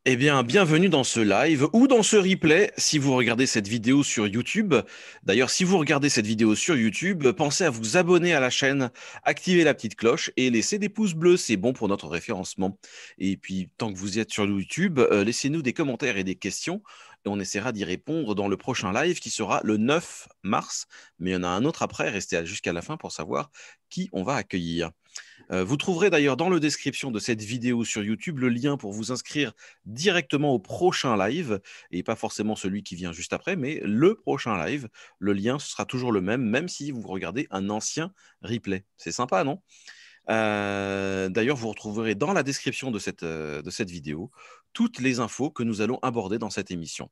Eh bien, bienvenue dans ce live ou dans ce replay si vous regardez cette vidéo sur YouTube. D'ailleurs, si vous regardez cette vidéo sur YouTube, pensez à vous abonner à la chaîne, activer la petite cloche et laisser des pouces bleus, c'est bon pour notre référencement. Et puis, tant que vous y êtes sur YouTube, laissez-nous des commentaires et des questions et on essaiera d'y répondre dans le prochain live qui sera le 9 mars. Mais il y en a un autre après, restez jusqu'à la fin pour savoir qui on va accueillir. Vous trouverez d'ailleurs dans la description de cette vidéo sur YouTube le lien pour vous inscrire directement au prochain live, et pas forcément celui qui vient juste après, mais le prochain live. Le lien sera toujours le même, même si vous regardez un ancien replay. C'est sympa, non? D'ailleurs, vous retrouverez dans la description de cette vidéo toutes les infos que nous allons aborder dans cette émission.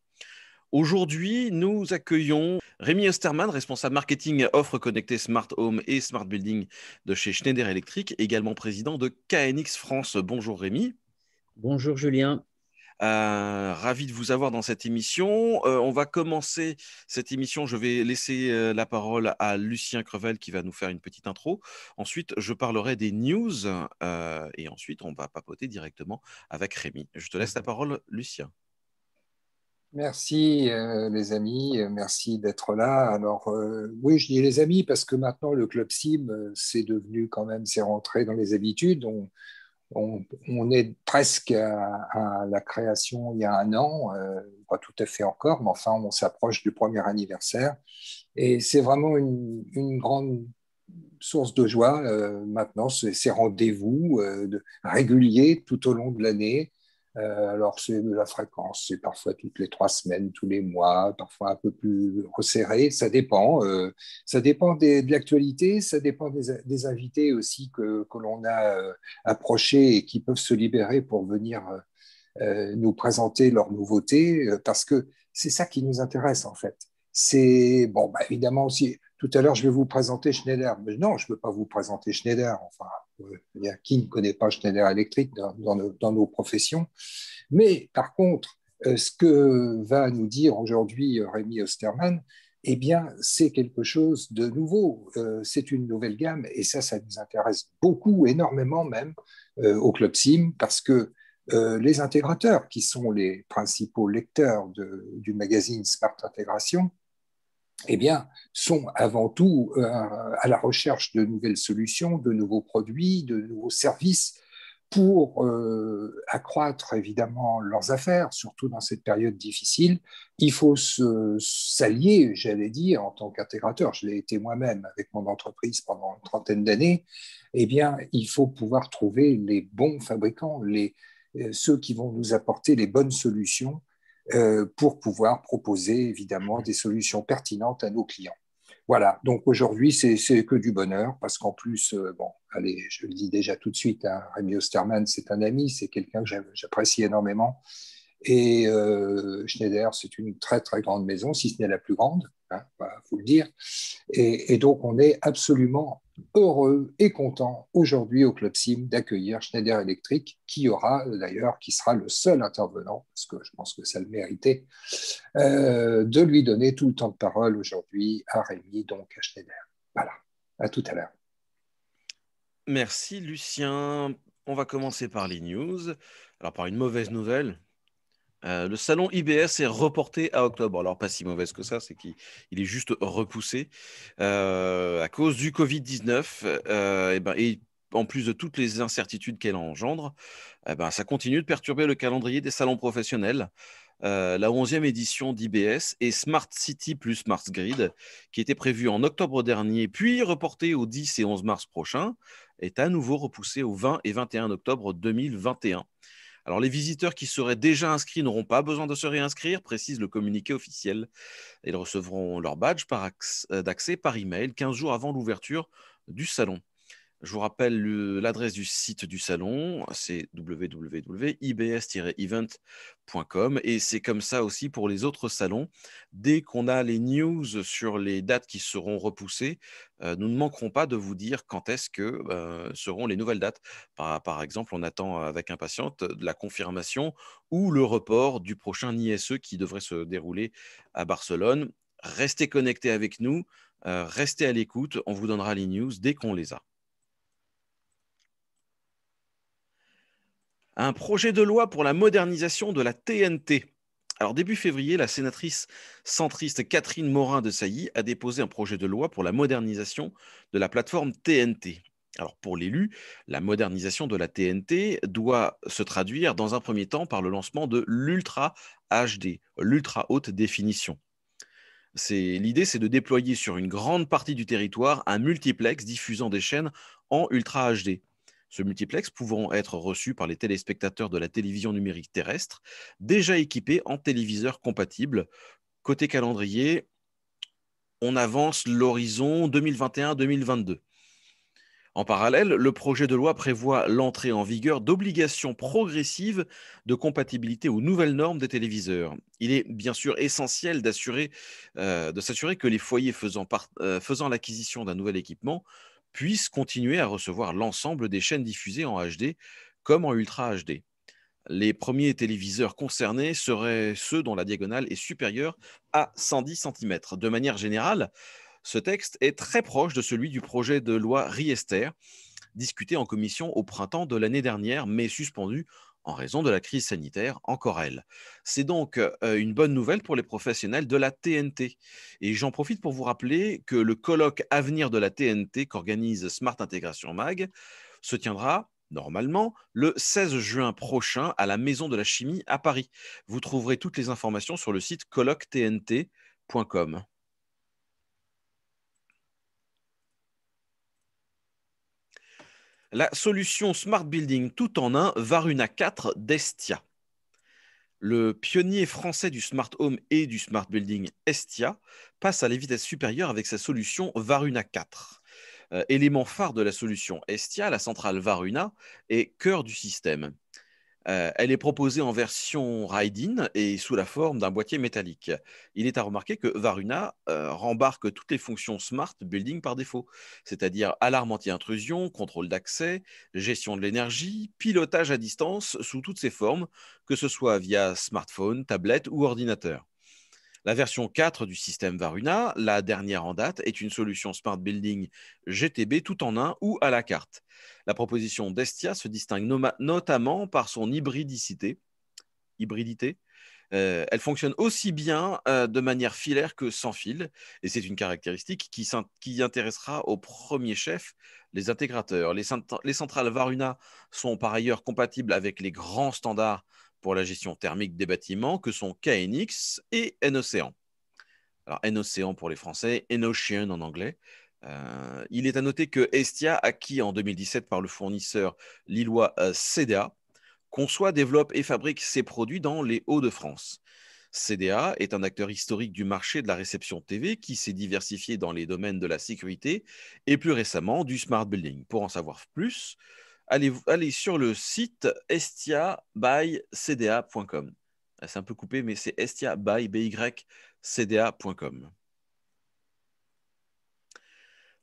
Aujourd'hui, nous accueillons Rémi Osterman, responsable marketing offre connectée Smart Home et Smart Building de chez Schneider Electric, également président de KNX France. Bonjour Rémi. Bonjour Julien. Ravi de vous avoir dans cette émission. On va commencer cette émission. Je vais laisser la parole à Lucien Crevel qui va nous faire une petite intro. Ensuite, je parlerai des news et ensuite, on va papoter directement avec Rémi. Je te laisse la parole, Lucien. Merci les amis, merci d'être là. Alors oui, je dis les amis parce que maintenant le Club Sim, c'est devenu quand même, c'est rentré dans les habitudes. On est presque à la création il y a un an, pas tout à fait encore, mais enfin on s'approche du premier anniversaire. Et c'est vraiment une grande source de joie maintenant, ces rendez-vous réguliers tout au long de l'année. Alors, c'est de la fréquence, c'est parfois toutes les 3 semaines, tous les mois, parfois un peu plus resserré, ça dépend. Ça dépend de l'actualité, ça dépend des invités aussi que l'on a approchés et qui peuvent se libérer pour venir nous présenter leurs nouveautés, parce que c'est ça qui nous intéresse en fait. C'est, bon, bah, évidemment aussi, tout à l'heure je vais vous présenter Schneider, mais non, je ne peux pas vous présenter Schneider, enfin, qui ne connaît pas Schneider Electric dans nos professions, mais par contre, ce que va nous dire aujourd'hui Rémi Osterman, eh bien, c'est quelque chose de nouveau. C'est une nouvelle gamme et ça nous intéresse beaucoup, énormément même, au Club Sim, parce que les intégrateurs, qui sont les principaux lecteurs du magazine Smart Intégration, eh bien, sont avant tout à la recherche de nouvelles solutions, de nouveaux produits, de nouveaux services pour accroître évidemment leurs affaires, surtout dans cette période difficile. Il faut s'allier, j'allais dire, en tant qu'intégrateur, je l'ai été moi-même avec mon entreprise pendant une trentaine d'années, eh bien, il faut pouvoir trouver les bons fabricants, ceux qui vont nous apporter les bonnes solutions pour pouvoir proposer évidemment des solutions pertinentes à nos clients. Voilà, donc aujourd'hui, c'est que du bonheur, parce qu'en plus, bon, allez, je le dis déjà tout de suite, hein, Rémi Osterman, c'est un ami, c'est quelqu'un que j'apprécie énormément. Et Schneider, c'est une très, très grande maison, si ce n'est la plus grande, hein, faut le dire. Et donc, on est absolument heureux et content aujourd'hui au Club Sim d'accueillir Schneider Electric, qui sera le seul intervenant, parce que je pense que ça le méritait, de lui donner tout le temps de parole aujourd'hui à Rémi, donc à Schneider. Voilà, à tout à l'heure. Merci Lucien. On va commencer par les news. Alors par une mauvaise nouvelle, le salon IBS est reporté à octobre. Alors pas si mauvaise que ça, c'est qu'il est juste repoussé à cause du Covid-19. Et en plus de toutes les incertitudes qu'elle engendre, ça continue de perturber le calendrier des salons professionnels. La 11e édition d'IBS et Smart City plus Smart Grid, qui était prévue en octobre dernier, puis reportée au 10 et 11 mars prochain, est à nouveau repoussée au 20 et 21 octobre 2021. Alors, les visiteurs qui seraient déjà inscrits n'auront pas besoin de se réinscrire, précise le communiqué officiel. Ils recevront leur badge d'accès par email 15 jours avant l'ouverture du salon. Je vous rappelle l'adresse du site du salon, c'est www.ibs-event.com et c'est comme ça aussi pour les autres salons. Dès qu'on a les news sur les dates qui seront repoussées, nous ne manquerons pas de vous dire quand est-ce que seront les nouvelles dates. Par exemple, on attend avec impatience la confirmation ou le report du prochain ISE qui devrait se dérouler à Barcelone. Restez connectés avec nous, restez à l'écoute, on vous donnera les news dès qu'on les a. Un projet de loi pour la modernisation de la TNT. Alors, début février, la sénatrice centriste Catherine Morin-Desailly a déposé un projet de loi pour la modernisation de la plateforme TNT. Alors, pour l'élu, la modernisation de la TNT doit se traduire dans un premier temps par le lancement de l'Ultra HD, l'Ultra haute définition. L'idée, c'est de déployer sur une grande partie du territoire un multiplex diffusant des chaînes en Ultra HD. Ce multiplex pouvant être reçu par les téléspectateurs de la télévision numérique terrestre, déjà équipés en téléviseurs compatibles. Côté calendrier, on avance l'horizon 2021-2022. En parallèle, le projet de loi prévoit l'entrée en vigueur d'obligations progressives de compatibilité aux nouvelles normes des téléviseurs. Il est bien sûr essentiel de s'assurer que les foyers faisant l'acquisition d'un nouvel équipement puissent continuer à recevoir l'ensemble des chaînes diffusées en HD comme en Ultra HD. Les premiers téléviseurs concernés seraient ceux dont la diagonale est supérieure à 110 cm. De manière générale, ce texte est très proche de celui du projet de loi Riester, discuté en commission au printemps de l'année dernière, mais suspendu en raison de la crise sanitaire, encore elle. C'est donc une bonne nouvelle pour les professionnels de la TNT. Et j'en profite pour vous rappeler que le colloque Avenir de la TNT qu'organise Smart Intégration Mag se tiendra normalement le 16 juin prochain à la Maison de la Chimie à Paris. Vous trouverez toutes les informations sur le site colloquetnt.com. La solution Smart Building tout en un Varuna 4 d'Estia. Le pionnier français du Smart Home et du Smart Building Estia passe à la vitesse supérieure avec sa solution Varuna 4. Élément phare de la solution Estia, la centrale Varuna est cœur du système. Elle est proposée en version ride-in et sous la forme d'un boîtier métallique. Il est à remarquer que Varuna rembarque toutes les fonctions Smart Building par défaut, c'est-à-dire alarme anti-intrusion, contrôle d'accès, gestion de l'énergie, pilotage à distance sous toutes ses formes, que ce soit via smartphone, tablette ou ordinateur. La version 4 du système Varuna, la dernière en date, est une solution Smart Building GTB tout en un ou à la carte. La proposition d'Estia se distingue notamment par son hybridité. Elle fonctionne aussi bien de manière filaire que sans fil, et c'est une caractéristique qui intéressera au premier chef les intégrateurs. Les centrales Varuna sont par ailleurs compatibles avec les grands standards pour la gestion thermique des bâtiments que sont KNX et NOCEAN. Alors NOCEAN pour les Français, Enocean en anglais. Il est à noter que Estia, acquis en 2017 par le fournisseur lillois CDA, conçoit, développe et fabrique ses produits dans les Hauts-de-France. CDA est un acteur historique du marché de la réception TV qui s'est diversifié dans les domaines de la sécurité et plus récemment du smart building. Pour en savoir plus, allez sur le site estia-by-cda.com. C'est un peu coupé, mais c'est estia-by-cda.com.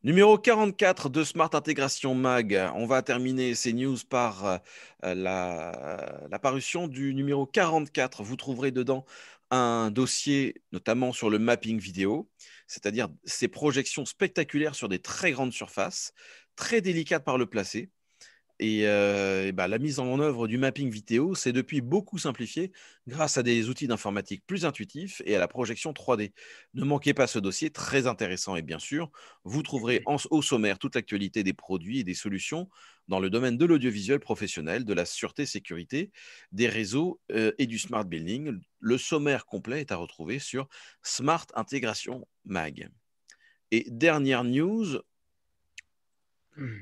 Numéro 44 de Smart Intégration Mag. On va terminer ces news par la parution du numéro 44. Vous trouverez dedans un dossier notamment sur le mapping vidéo, c'est-à-dire ces projections spectaculaires sur des très grandes surfaces, très délicates par le placé. La mise en œuvre du mapping vidéo s'est depuis beaucoup simplifiée grâce à des outils d'informatique plus intuitifs et à la projection 3D. Ne manquez pas ce dossier très intéressant et bien sûr, vous trouverez au sommaire toute l'actualité des produits et des solutions dans le domaine de l'audiovisuel professionnel, de la sûreté-sécurité, des réseaux et du smart building. Le sommaire complet est à retrouver sur Smart Intégration Mag. Et dernière news,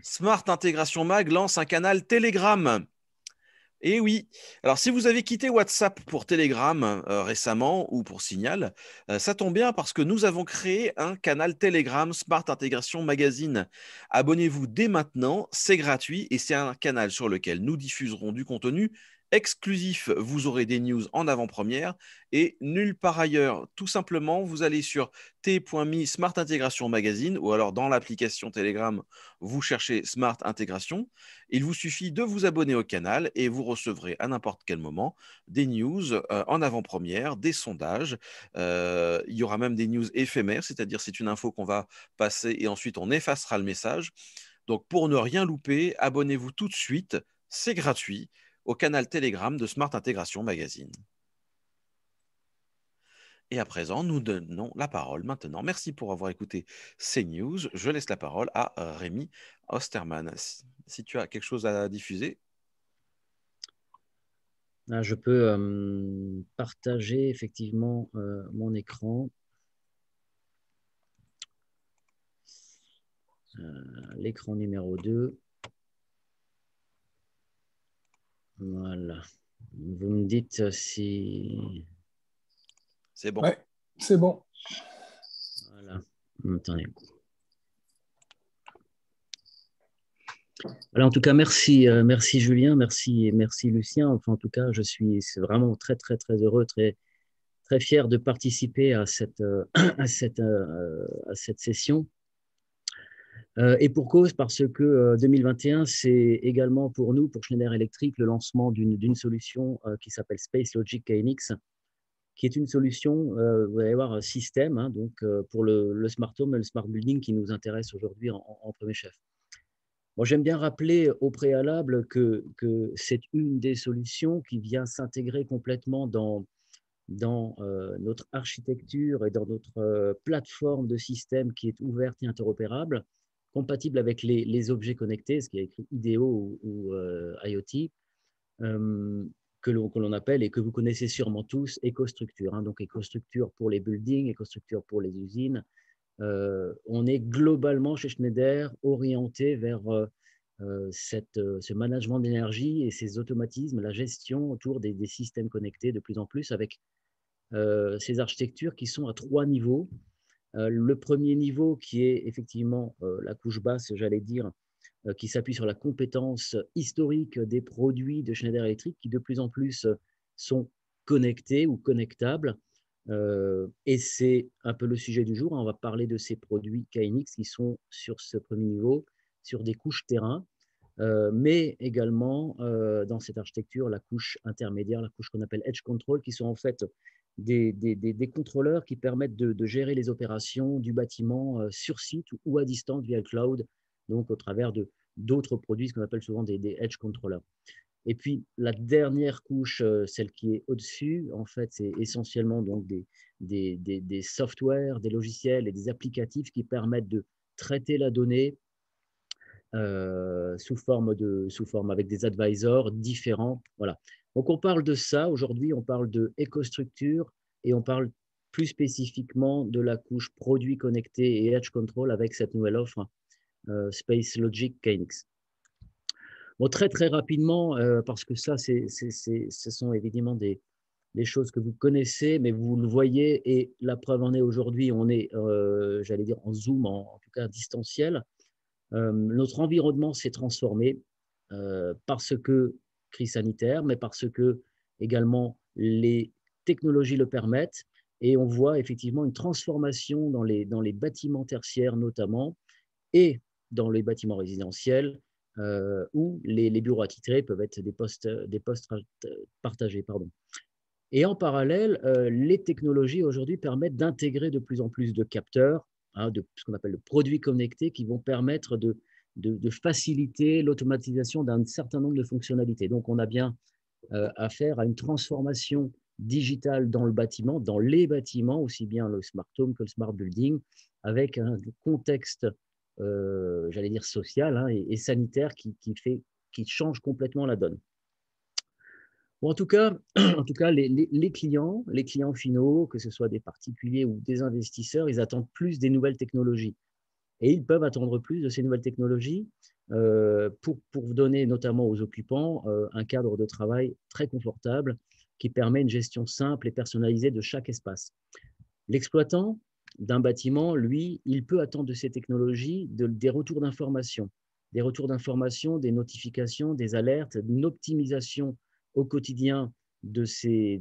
Smart Intégration Mag lance un canal Telegram. Et oui, alors si vous avez quitté WhatsApp pour Telegram récemment ou pour Signal, ça tombe bien parce que nous avons créé un canal Telegram Smart Intégration Magazine. Abonnez-vous dès maintenant, c'est gratuit et c'est un canal sur lequel nous diffuserons du contenu exclusif. Vous aurez des news en avant-première et nulle part ailleurs. Tout simplement, vous allez sur t.me Smart Intégration Magazine ou alors dans l'application Telegram, vous cherchez Smart Intégration. Il vous suffit de vous abonner au canal et vous recevrez à n'importe quel moment des news en avant-première, des sondages. Il y aura même des news éphémères, c'est-à-dire c'est une info qu'on va passer et ensuite on effacera le message. Donc pour ne rien louper, abonnez-vous tout de suite, c'est gratuit. au canal Telegram de Smart Intégration Magazine. Et à présent, nous donnons la parole maintenant. Merci pour avoir écouté ces news. Je laisse la parole à Rémi Osterman. Si tu as quelque chose à diffuser. Je peux partager effectivement mon écran. L'écran numéro 2. Voilà. Vous me dites si... C'est bon. Oui, c'est bon. Voilà. Attendez. Alors, en tout cas, merci, merci Julien, merci Lucien. Enfin, en tout cas, je suis vraiment très, très, très heureux, très, très fier de participer à cette, à cette session. Et pour cause, parce que 2021, c'est également pour nous, pour Schneider Electric, le lancement d'une solution qui s'appelle Space Logic KNX, qui est une solution, vous allez voir, système, hein, donc pour le smart home et le smart building qui nous intéresse aujourd'hui en premier chef. Bon, j'aime bien rappeler au préalable que c'est une des solutions qui vient s'intégrer complètement dans notre architecture et dans notre plateforme de système qui est ouverte et interopérable, compatible avec les objets connectés, ce qui est écrit IDEO ou IoT, que l'on appelle et que vous connaissez sûrement tous, écostructure. Hein, donc écostructure pour les buildings, écostructure pour les usines. On est globalement chez Schneider orienté vers ce management d'énergie et ces automatismes, la gestion autour des systèmes connectés de plus en plus avec ces architectures qui sont à 3 niveaux. Le premier niveau qui est effectivement la couche basse, j'allais dire, qui s'appuie sur la compétence historique des produits de Schneider Electric qui de plus en plus sont connectés ou connectables. Et c'est un peu le sujet du jour. On va parler de ces produits KNX qui sont sur ce premier niveau, sur des couches terrain, mais également dans cette architecture, la couche intermédiaire, la couche qu'on appelle Edge Control, qui sont en fait des contrôleurs qui permettent de gérer les opérations du bâtiment sur site ou à distance via le cloud, donc au travers d'autres produits, ce qu'on appelle souvent des Edge Controllers. Et puis, la dernière couche, celle qui est au-dessus, en fait, c'est essentiellement donc des softwares, des logiciels et des applicatifs qui permettent de traiter la donnée sous forme avec des advisors différents. Voilà. Donc, on parle de ça. Aujourd'hui, on parle de écostructure et on parle plus spécifiquement de la couche produits connectés et Edge Control avec cette nouvelle offre Space Logic KNX. Bon, très, très rapidement, parce que ça, ce sont évidemment des choses que vous connaissez, mais vous le voyez, et la preuve en est aujourd'hui, on est, j'allais dire, en Zoom, en tout cas distanciel. Notre environnement s'est transformé parce que crise sanitaire, mais parce que également les technologies le permettent, et on voit effectivement une transformation dans les bâtiments tertiaires notamment, et dans les bâtiments résidentiels, où les bureaux attitrés peuvent être des postes partagés. Pardon. Et en parallèle, les technologies aujourd'hui permettent d'intégrer de plus en plus de capteurs, hein, de ce qu'on appelle le produit connecté, qui vont permettre de faciliter l'automatisation d'un certain nombre de fonctionnalités. Donc, on a bien affaire à une transformation digitale dans le bâtiment, dans les bâtiments, aussi bien le smart home que le smart building, avec un contexte j'allais dire social, hein, et sanitaire qui change complètement la donne. Bon, en tout cas, les clients finaux, que ce soit des particuliers ou des investisseurs, ils attendent plus des nouvelles technologies. Et ils peuvent attendre plus de ces nouvelles technologies pour donner notamment aux occupants un cadre de travail très confortable qui permet une gestion simple et personnalisée de chaque espace. L'exploitant d'un bâtiment, lui, il peut attendre de ces technologies des retours d'informations, des notifications, des alertes, une optimisation au quotidien de ces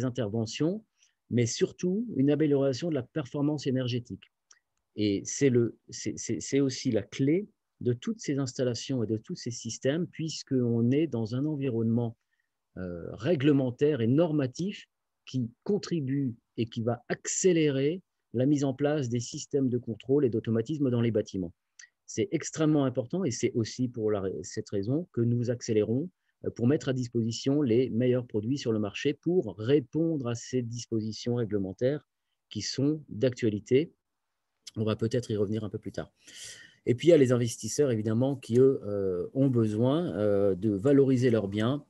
interventions, mais surtout une amélioration de la performance énergétique. Et c'est aussi la clé de toutes ces installations et de tous ces systèmes, puisqu'on est dans un environnement réglementaire et normatif qui contribue et qui va accélérer la mise en place des systèmes de contrôle et d'automatisme dans les bâtiments. C'est extrêmement important et c'est aussi pour cette raison que nous accélérons pour mettre à disposition les meilleurs produits sur le marché pour répondre à ces dispositions réglementaires qui sont d'actualité. On va peut-être y revenir un peu plus tard. Et puis, il y a les investisseurs, évidemment, qui, eux, ont besoin de valoriser leurs biens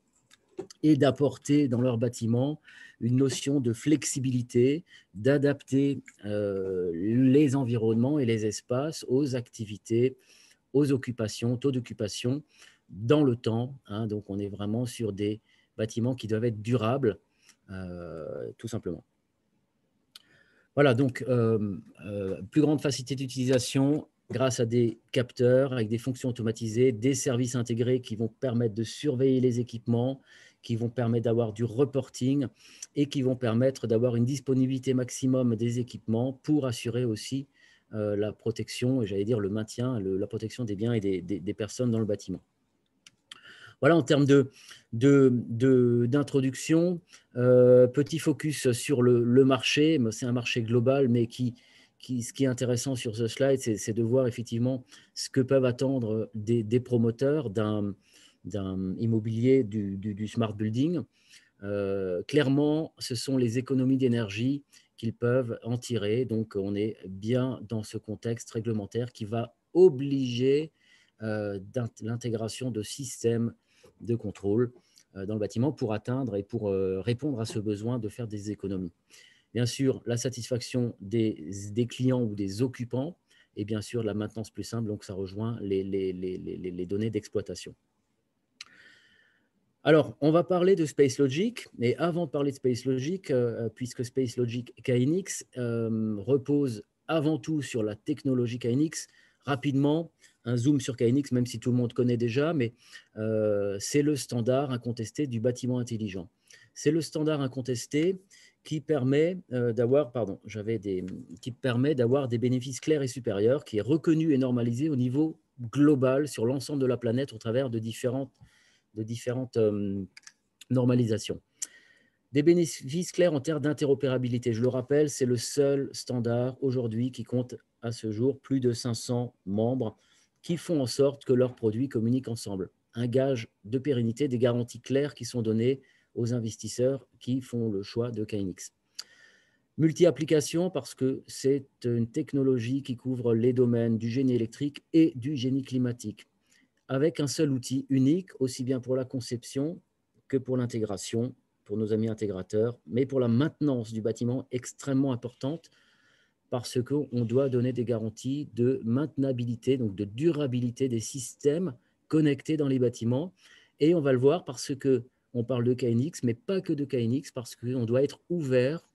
et d'apporter dans leur bâtiment une notion de flexibilité, d'adapter les environnements et les espaces aux activités, aux occupations, taux d'occupation dans le temps. Hein. Donc, on est vraiment sur des bâtiments qui doivent être durables, tout simplement. Voilà, donc plus grande facilité d'utilisation grâce à des capteurs avec des fonctions automatisées, des services intégrés qui vont permettre de surveiller les équipements, qui vont permettre d'avoir du reporting et qui vont permettre d'avoir une disponibilité maximum des équipements pour assurer aussi la protection, et j'allais dire le maintien, la protection des biens et des personnes dans le bâtiment. Voilà, en termes d'introduction, petit focus sur le marché. C'est un marché global, mais ce qui est intéressant sur ce slide, c'est de voir effectivement ce que peuvent attendre des promoteurs d'un immobilier du smart building. Clairement, ce sont les économies d'énergie qu'ils peuvent en tirer. Donc, on est bien dans ce contexte réglementaire qui va obliger l'intégration de systèmes de contrôle dans le bâtiment pour atteindre et pour répondre à ce besoin de faire des économies. Bien sûr, la satisfaction des clients ou des occupants et bien sûr la maintenance plus simple, donc ça rejoint les données d'exploitation. Alors, on va parler de Space Logic, mais avant de parler de Space Logic, puisque Space Logic KNX repose avant tout sur la technologie KNX, rapidement, un zoom sur KNX, même si tout le monde connaît déjà, mais c'est le standard incontesté du bâtiment intelligent. C'est le standard incontesté qui permet d'avoir des bénéfices clairs et supérieurs, qui est reconnu et normalisé au niveau global sur l'ensemble de la planète au travers de différentes normalisations. Des bénéfices clairs en termes d'interopérabilité. Je le rappelle, c'est le seul standard aujourd'hui qui compte à ce jour plus de 500 membres qui font en sorte que leurs produits communiquent ensemble. Un gage de pérennité, des garanties claires qui sont données aux investisseurs qui font le choix de KNX. Multi-application parce que c'est une technologie qui couvre les domaines du génie électrique et du génie climatique, avec un seul outil unique, aussi bien pour la conception que pour l'intégration, pour nos amis intégrateurs, mais pour la maintenance du bâtiment extrêmement importante, parce qu'on doit donner des garanties de maintenabilité, donc de durabilité des systèmes connectés dans les bâtiments. Et on va le voir parce qu'on parle de KNX, mais pas que de KNX, parce qu'on doit être ouvert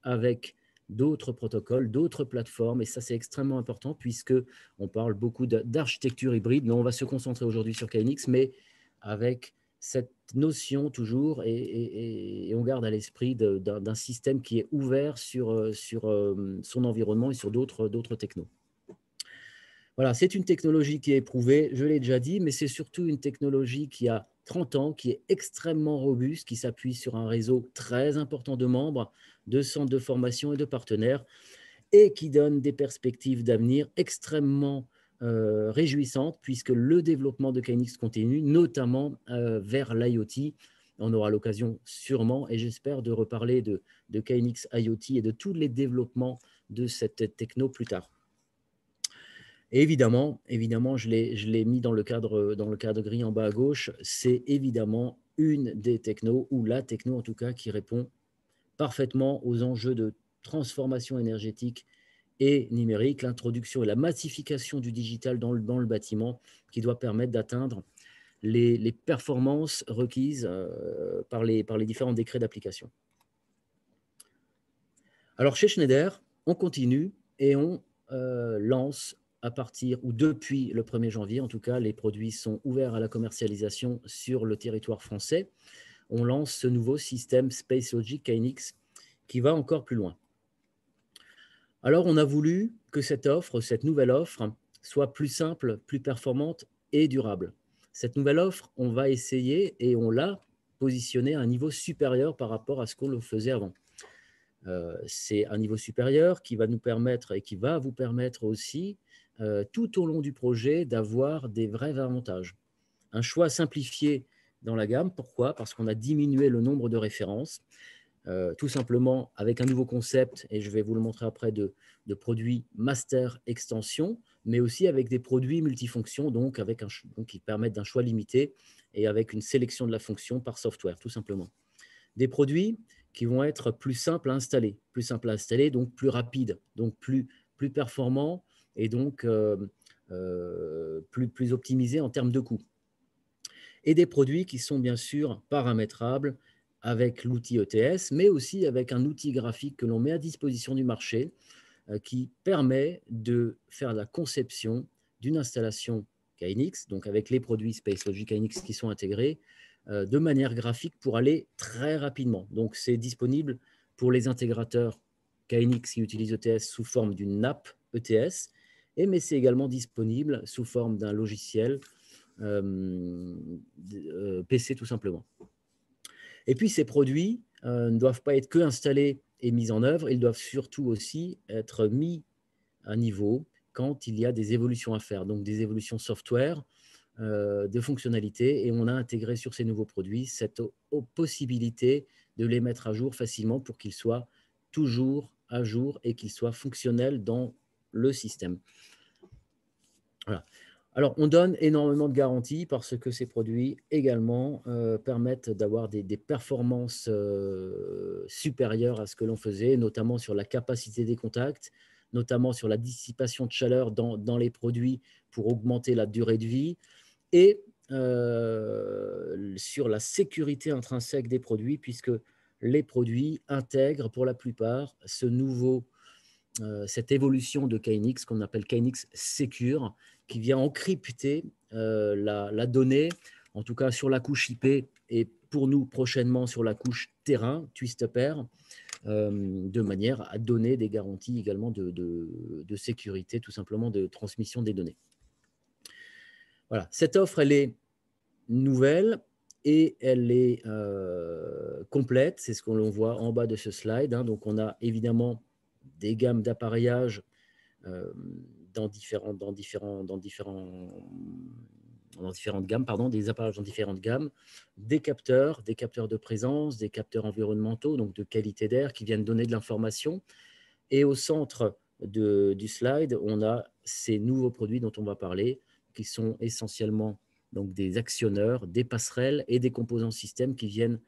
avec d'autres protocoles, d'autres plateformes, et ça c'est extrêmement important puisqu'on parle beaucoup d'architecture hybride, mais on va se concentrer aujourd'hui sur KNX, mais avec cette notion toujours, et on garde à l'esprit d'un système qui est ouvert sur son environnement et sur d'autres technos. Voilà, c'est une technologie qui est éprouvée, je l'ai déjà dit, mais c'est surtout une technologie qui a 30 ans, qui est extrêmement robuste, qui s'appuie sur un réseau très important de membres, de centres de formation et de partenaires, et qui donne des perspectives d'avenir extrêmement réjouissantes, puisque le développement de KNX continue, notamment vers l'IoT. On aura l'occasion sûrement, et j'espère, de reparler de KNX IoT et de tous les développements de cette techno plus tard. Et évidemment, je l'ai mis dans le cadre gris en bas à gauche, c'est évidemment une des technos, ou la techno en tout cas, qui répond parfaitement aux enjeux de transformation énergétique et numérique, l'introduction et la massification du digital dans le bâtiment, qui doit permettre d'atteindre les performances requises par les différents décrets d'application. Alors chez Schneider, on continue et on lance à partir, ou depuis le 1er janvier, en tout cas, les produits sont ouverts à la commercialisation sur le territoire français. On lance ce nouveau système Space Logic KNX qui va encore plus loin. Alors, on a voulu que cette nouvelle offre, soit plus simple, plus performante et durable. Cette nouvelle offre, on va essayer et on l'a positionnée à un niveau supérieur par rapport à ce qu'on le faisait avant. C'est un niveau supérieur qui va nous permettre et qui va vous permettre aussi, tout au long du projet, d'avoir des vrais avantages. Un choix simplifié dans la gamme. Pourquoi? Parce qu'on a diminué le nombre de références, tout simplement avec un nouveau concept, et je vais vous le montrer après, de produits master extension, mais aussi avec des produits multifonctions, donc, donc qui permettent d'un choix limité et avec une sélection de la fonction par software, tout simplement. Des produits qui vont être plus simples à installer, donc plus rapides, donc plus performants et donc plus optimisés en termes de coût. Et des produits qui sont bien sûr paramétrables avec l'outil ETS, mais aussi avec un outil graphique que l'on met à disposition du marché qui permet de faire la conception d'une installation KNX, donc avec les produits SpaceLogic KNX qui sont intégrés, de manière graphique pour aller très rapidement. Donc, c'est disponible pour les intégrateurs KNX qui utilisent ETS sous forme d'une nappe ETS, mais c'est également disponible sous forme d'un logiciel PC tout simplement. Et puis, ces produits ne doivent pas être que installés et mis en œuvre, ils doivent surtout aussi être mis à niveau quand il y a des évolutions à faire, donc des évolutions software, de fonctionnalités, et on a intégré sur ces nouveaux produits cette possibilité de les mettre à jour facilement pour qu'ils soient toujours à jour et qu'ils soient fonctionnels dans le système. Voilà. Alors, on donne énormément de garanties parce que ces produits également permettent d'avoir des performances supérieures à ce que l'on faisait, notamment sur la capacité des contacts, notamment sur la dissipation de chaleur dans les produits pour augmenter la durée de vie, et sur la sécurité intrinsèque des produits, puisque les produits intègrent pour la plupart cette évolution de KNX qu'on appelle KNX Secure, qui vient encrypter la donnée, en tout cas sur la couche IP et pour nous prochainement sur la couche terrain, twist-pair, de manière à donner des garanties également de sécurité, tout simplement de transmission des données. Voilà, cette offre, elle est nouvelle et elle est complète, c'est ce que l'on voit en bas de ce slide. Donc, on a évidemment des gammes d'appareillage dans différentes gammes, des appareillages dans différentes gammes, des capteurs de présence, des capteurs environnementaux, donc de qualité d'air, qui viennent donner de l'information. Et au centre du slide, on a ces nouveaux produits dont on va parler, qui sont essentiellement donc des actionneurs, des passerelles et des composants système qui viennent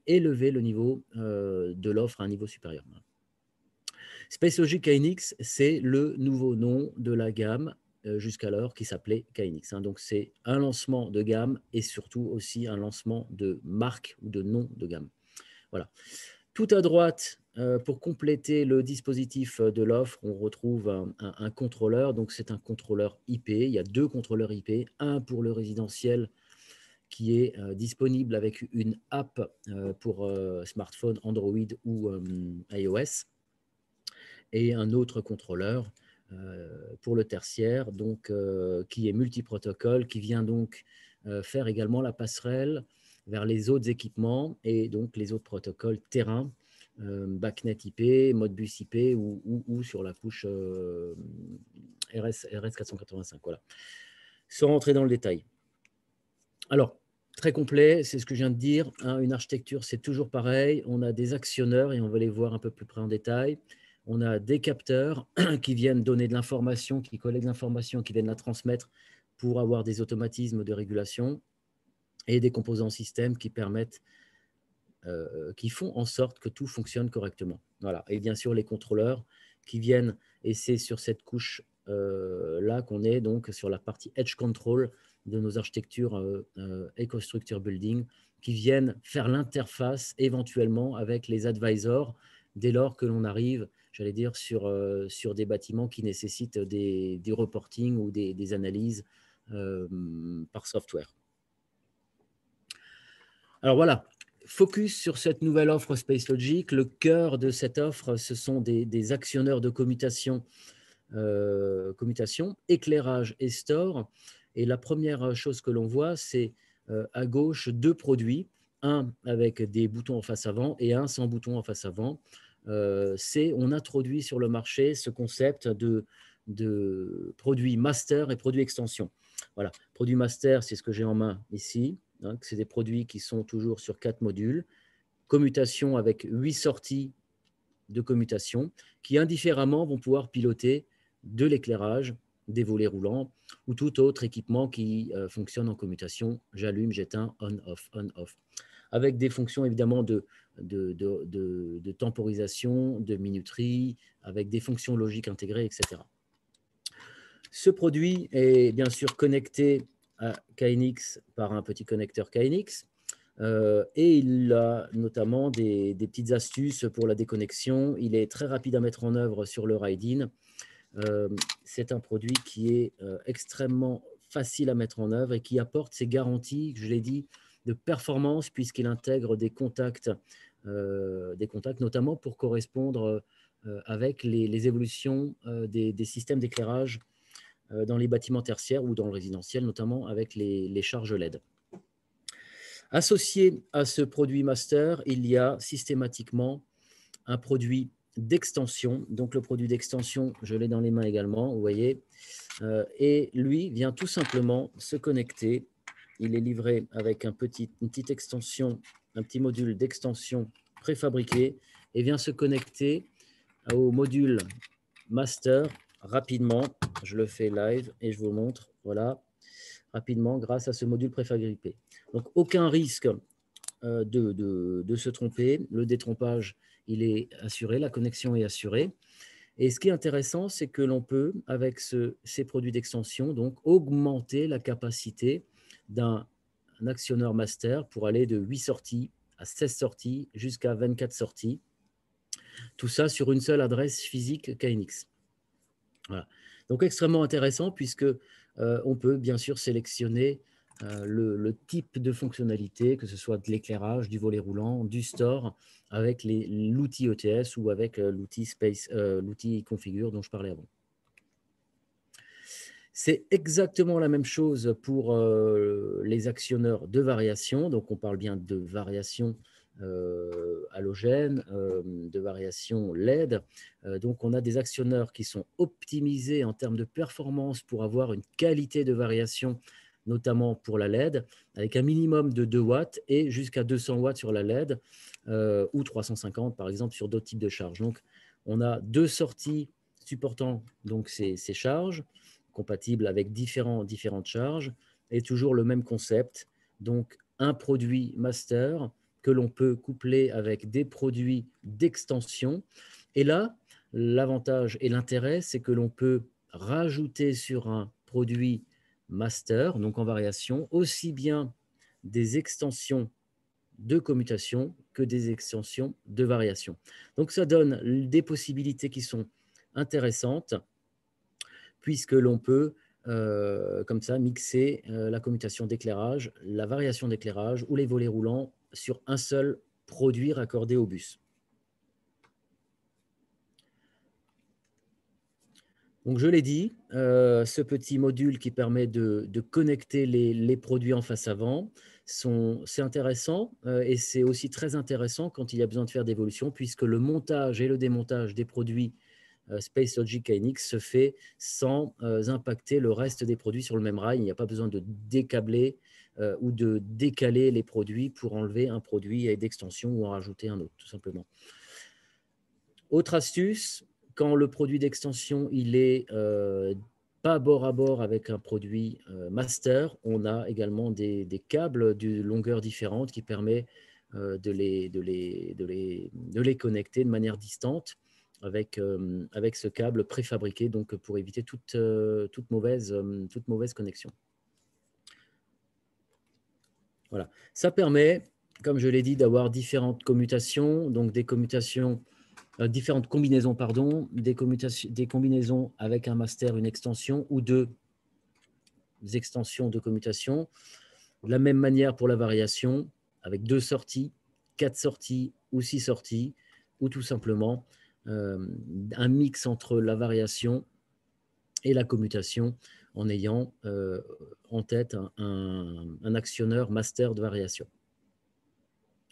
élever le niveau de l'offre à un niveau supérieur. SpaceLogic KNX, c'est le nouveau nom de la gamme jusqu'alors qui s'appelait KNX. Donc, c'est un lancement de gamme et surtout aussi un lancement de marque ou de nom de gamme. Voilà. Tout à droite, pour compléter le dispositif de l'offre, on retrouve un contrôleur. Donc, c'est un contrôleur IP. Il y a deux contrôleurs IP, un pour le résidentiel qui est disponible avec une app pour smartphone, Android ou iOS, et un autre contrôleur pour le tertiaire, donc, qui est multiprotocole, qui vient donc faire également la passerelle vers les autres équipements et donc les autres protocoles terrain, BACnet IP, Modbus IP ou sur la couche RS485. Voilà. Sans rentrer dans le détail. Alors, très complet, c'est ce que je viens de dire. Une architecture, c'est toujours pareil. On a des actionneurs et on va les voir un peu plus près en détail. On a des capteurs qui viennent donner de l'information, qui collectent l'information, qui viennent la transmettre pour avoir des automatismes de régulation, et des composants système qui permettent, qui font en sorte que tout fonctionne correctement. Voilà. Et bien sûr, les contrôleurs qui viennent, et c'est sur cette couche là qu'on est donc sur la partie Edge Control de nos architectures EcoStruxure Building, qui viennent faire l'interface éventuellement avec les advisors dès lors que l'on arrive, j'allais dire, sur des bâtiments qui nécessitent des reportings ou des analyses par software. Alors voilà, focus sur cette nouvelle offre SpaceLogic. Le cœur de cette offre, ce sont des actionneurs de commutation, éclairage et store. Et la première chose que l'on voit, c'est à gauche deux produits, un avec des boutons en face avant et un sans bouton en face avant. On introduit sur le marché ce concept de produits master et produits extension. Voilà, produit master, c'est ce que j'ai en main ici. hein, c'est des produits qui sont toujours sur 4 modules, commutation avec 8 sorties de commutation qui indifféremment vont pouvoir piloter de l'éclairage, des volets roulants ou tout autre équipement qui fonctionne en commutation, j'allume, j'éteins, on-off, avec des fonctions évidemment de temporisation, de minuterie, avec des fonctions logiques intégrées, etc. Ce produit est bien sûr connecté à KNX par un petit connecteur KNX. Et il a notamment des petites astuces pour la déconnexion. Il est très rapide à mettre en œuvre sur le Ride-in. C'est un produit qui est extrêmement facile à mettre en œuvre et qui apporte ses garanties, je l'ai dit, de performance puisqu'il intègre des contacts notamment pour correspondre avec les évolutions des systèmes d'éclairage dans les bâtiments tertiaires ou dans le résidentiel, notamment avec les charges LED. Associé à ce produit master, il y a systématiquement un produit d'extension. Donc le produit d'extension, je l'ai dans les mains également, vous voyez. Et lui vient tout simplement se connecter. Il est livré avec une petite extension, un petit module d'extension préfabriqué et vient se connecter au module master rapidement. Je le fais live et je vous montre, voilà, rapidement grâce à ce module préfabriqué. Donc, aucun risque de se tromper. Le détrompage, il est assuré, la connexion est assurée. Et ce qui est intéressant, c'est que l'on peut, avec ces produits d'extension, donc augmenter la capacité d'un actionneur master pour aller de 8 sorties à 16 sorties jusqu'à 24 sorties. Tout ça sur une seule adresse physique KNX. Voilà. Donc, extrêmement intéressant puisque on peut bien sûr sélectionner le type de fonctionnalité, que ce soit de l'éclairage, du volet roulant, du store, avec l'outil ETS ou avec l'outil configure dont je parlais avant. C'est exactement la même chose pour les actionneurs de variation. Donc, on parle bien de variation halogène, de variation LED. Donc, on a des actionneurs qui sont optimisés en termes de performance pour avoir une qualité de variation, notamment pour la LED, avec un minimum de 2 watts et jusqu'à 200 watts sur la LED ou 350 par exemple sur d'autres types de charges. Donc, on a 2 sorties supportant donc ces charges, compatibles avec différentes charges, et toujours le même concept. Donc, un produit master que l'on peut coupler avec des produits d'extension. Et là, l'avantage et l'intérêt, c'est que l'on peut rajouter sur un produit master, donc en variation, aussi bien des extensions de commutation que des extensions de variation. Donc, ça donne des possibilités qui sont intéressantes puisque l'on peut, comme ça, mixer la commutation d'éclairage, la variation d'éclairage ou les volets roulants sur un seul produit raccordé au bus. Donc, je l'ai dit, ce petit module qui permet de connecter les produits en face avant, c'est intéressant et c'est aussi très intéressant quand il y a besoin de faire d'évolution puisque le montage et le démontage des produits Space Logic KNX se fait sans impacter le reste des produits sur le même rail. Il n'y a pas besoin de décabler ou de décaler les produits pour enlever un produit d'extension ou en rajouter un autre, tout simplement. Autre astuce, quand le produit d'extension il est pas bord à bord avec un produit master, on a également des câbles de longueur différente qui permet de les connecter de manière distante avec ce câble préfabriqué, donc pour éviter toute mauvaise connexion. Voilà. Ça permet, comme je l'ai dit, d'avoir différentes commutations, donc des commutations, différentes combinaisons, pardon, des combinaisons avec un master, une extension ou deux extensions de commutation. De la même manière pour la variation, avec 2 sorties, 4 sorties ou 6 sorties, ou tout simplement un mix entre la variation et la commutation en ayant en tête un actionneur master de variation.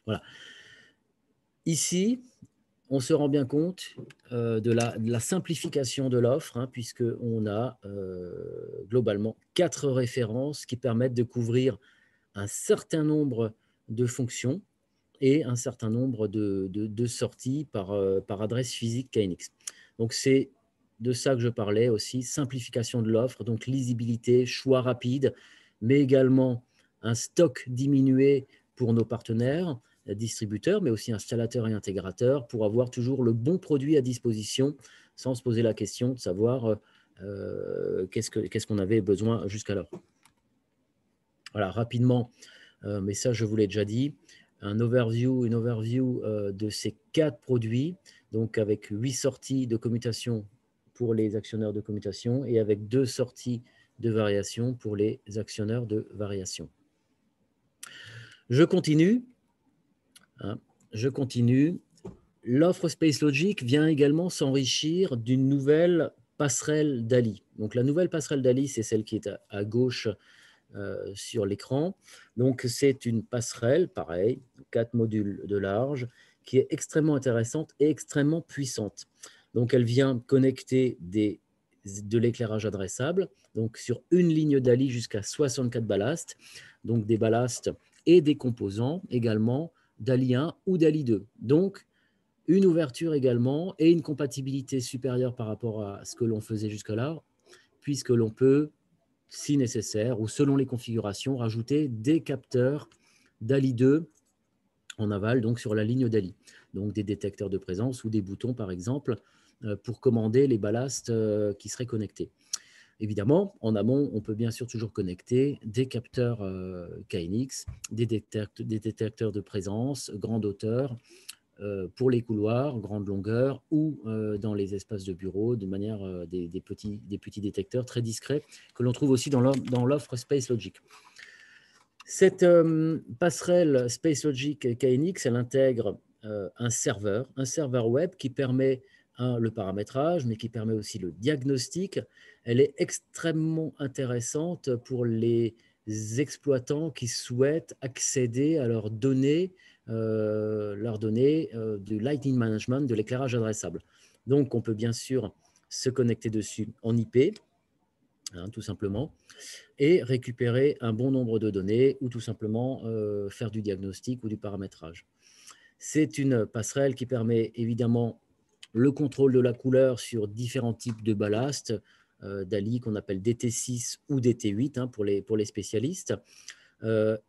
Voilà. Ici, on se rend bien compte de la simplification de l'offre, hein, puisqu'on a globalement 4 références qui permettent de couvrir un certain nombre de fonctions et un certain nombre de sorties par adresse physique KNX. Donc, c'est de ça que je parlais aussi, simplification de l'offre, donc lisibilité, choix rapide, mais également un stock diminué pour nos partenaires, distributeurs, mais aussi installateurs et intégrateurs, pour avoir toujours le bon produit à disposition sans se poser la question de savoir qu'est-ce qu'on avait besoin jusqu'alors. Voilà, rapidement, mais ça, je vous l'ai déjà dit, une overview de ces 4 produits, donc avec 8 sorties de commutation pour les actionnaires de commutation et avec 2 sorties de variation pour les actionnaires de variation. Je continue. Je continue. L'offre Space Logic vient également s'enrichir d'une nouvelle passerelle DALI. Donc la nouvelle passerelle DALI, c'est celle qui est à gauche sur l'écran. Donc, c'est une passerelle, pareil, 4 modules de large, qui est extrêmement intéressante et extrêmement puissante. Donc, elle vient connecter de l'éclairage adressable, donc sur une ligne DALI jusqu'à 64 ballasts, donc des ballasts et des composants également DALI 1 ou DALI 2. Donc, une ouverture également et une compatibilité supérieure par rapport à ce que l'on faisait jusque-là, puisque l'on peut, si nécessaire, ou selon les configurations, rajouter des capteurs DALI 2 en aval, donc sur la ligne DALI. Donc des détecteurs de présence ou des boutons, par exemple, pour commander les ballasts qui seraient connectés. Évidemment, en amont, on peut bien sûr toujours connecter des capteurs KNX, des détecteurs de présence, grande hauteur, pour les couloirs, grande longueur ou dans les espaces de bureau, de manière des petits détecteurs très discrets que l'on trouve aussi dans l'offre Space Logic. Cette passerelle Space Logic KNX, elle intègre un serveur web qui permet le paramétrage, mais qui permet aussi le diagnostic. Elle est extrêmement intéressante pour les exploitants qui souhaitent accéder à leurs données du Lightning Management, de l'éclairage adressable. Donc, on peut bien sûr se connecter dessus en IP, tout simplement, et récupérer un bon nombre de données ou tout simplement faire du diagnostic ou du paramétrage. C'est une passerelle qui permet évidemment le contrôle de la couleur sur différents types de ballast, DALI qu'on appelle DT6 ou DT8 pour les spécialistes,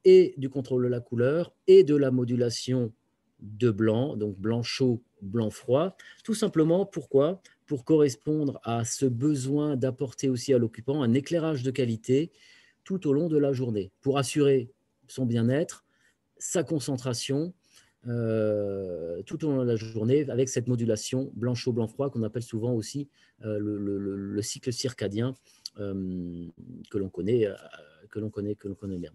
et du contrôle de la couleur et de la modulation de blanc, donc blanc chaud, blanc froid, tout simplement pourquoi ? Pour correspondre à ce besoin d'apporter aussi à l'occupant un éclairage de qualité tout au long de la journée, pour assurer son bien-être, sa concentration, tout au long de la journée avec cette modulation blanc chaud, blanc froid qu'on appelle souvent aussi le cycle circadien que l'on connaît bien.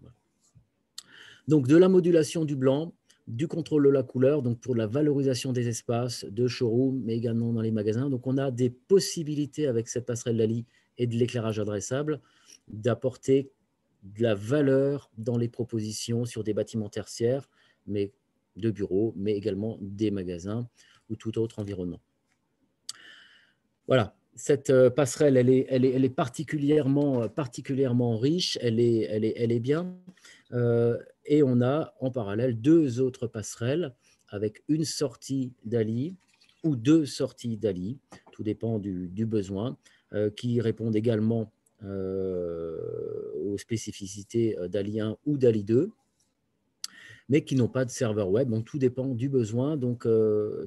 Donc, de la modulation du blanc, du contrôle de la couleur, donc pour la valorisation des espaces de showroom, mais également dans les magasins. Donc, on a des possibilités avec cette passerelle DALI et de l'éclairage adressable d'apporter de la valeur dans les propositions sur des bâtiments tertiaires, mais de bureaux, mais également des magasins ou tout autre environnement. Voilà. Cette passerelle, elle est particulièrement riche, elle est bien. Et on a en parallèle 2 autres passerelles avec une sortie DALI ou 2 sorties DALI, tout dépend du besoin, qui répondent également aux spécificités DALI 1 ou DALI 2, mais qui n'ont pas de serveur web. Donc, tout dépend du besoin. Donc,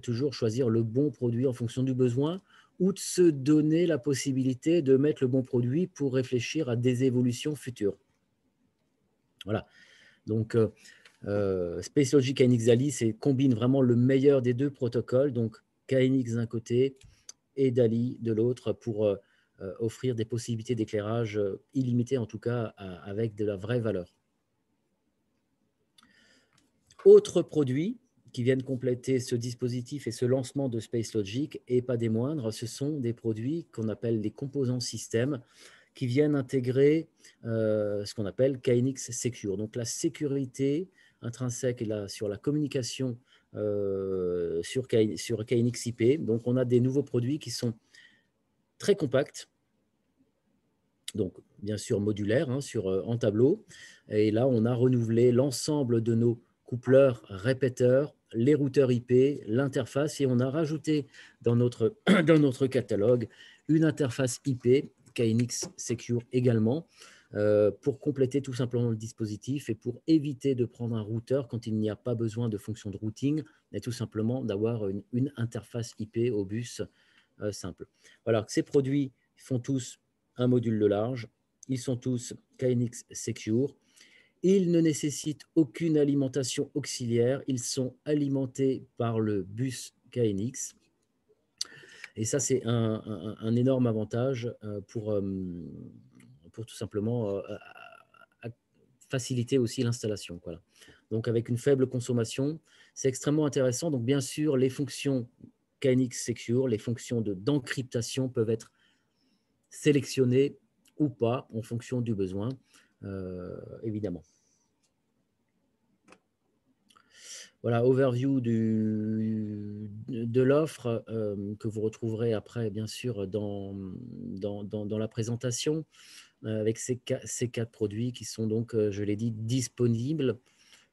toujours choisir le bon produit en fonction du besoin ou de se donner la possibilité de mettre le bon produit pour réfléchir à des évolutions futures. Voilà. Donc, Space Logic KNX DALI combine vraiment le meilleur des 2 protocoles, donc KNX d'un côté et DALI de l'autre, pour offrir des possibilités d'éclairage illimitées, en tout cas avec de la vraie valeur. Autres produits qui viennent compléter ce dispositif et ce lancement de Space Logic, et pas des moindres, ce sont des produits qu'on appelle les composants système, qui viennent intégrer ce qu'on appelle KNX Secure. Donc la sécurité intrinsèque sur la communication sur KNX IP. Donc on a des nouveaux produits qui sont très compacts, donc bien sûr modulaire, hein, en tableau. Et là, on a renouvelé l'ensemble de nos coupleurs, répéteurs, les routeurs IP, l'interface, et on a rajouté dans notre, dans notre catalogue une interface IP, KNX Secure également, pour compléter tout simplement le dispositif et pour éviter de prendre un routeur quand il n'y a pas besoin de fonction de routing, mais tout simplement d'avoir une interface IP au bus simple. Voilà, ces produits font tous un module de large, ils sont tous KNX Secure, ils ne nécessitent aucune alimentation auxiliaire, ils sont alimentés par le bus KNX. Et ça, c'est un énorme avantage pour tout simplement faciliter aussi l'installation. Voilà. Donc, avec une faible consommation, c'est extrêmement intéressant. Donc, bien sûr, les fonctions KNX Secure, les fonctions d'encryptation peuvent être sélectionnées ou pas en fonction du besoin, évidemment. Voilà, overview de l'offre que vous retrouverez après, bien sûr, dans la présentation, avec ces 4 produits qui sont donc, je l'ai dit, disponibles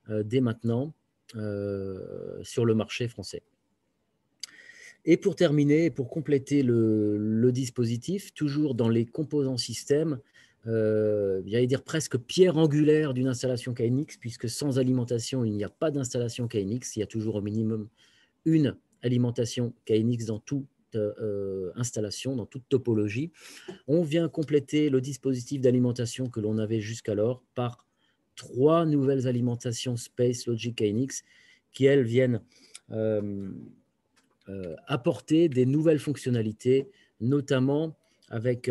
dès maintenant sur le marché français. Et pour terminer, pour compléter le dispositif, toujours dans les composants système, j'allais dire presque pierre angulaire d'une installation KNX, puisque sans alimentation, il n'y a pas d'installation KNX. Il y a toujours au minimum une alimentation KNX dans toute installation, dans toute topologie. On vient compléter le dispositif d'alimentation que l'on avait jusqu'alors par 3 nouvelles alimentations Space Logic KNX qui, elles, viennent apporter des nouvelles fonctionnalités, notamment avec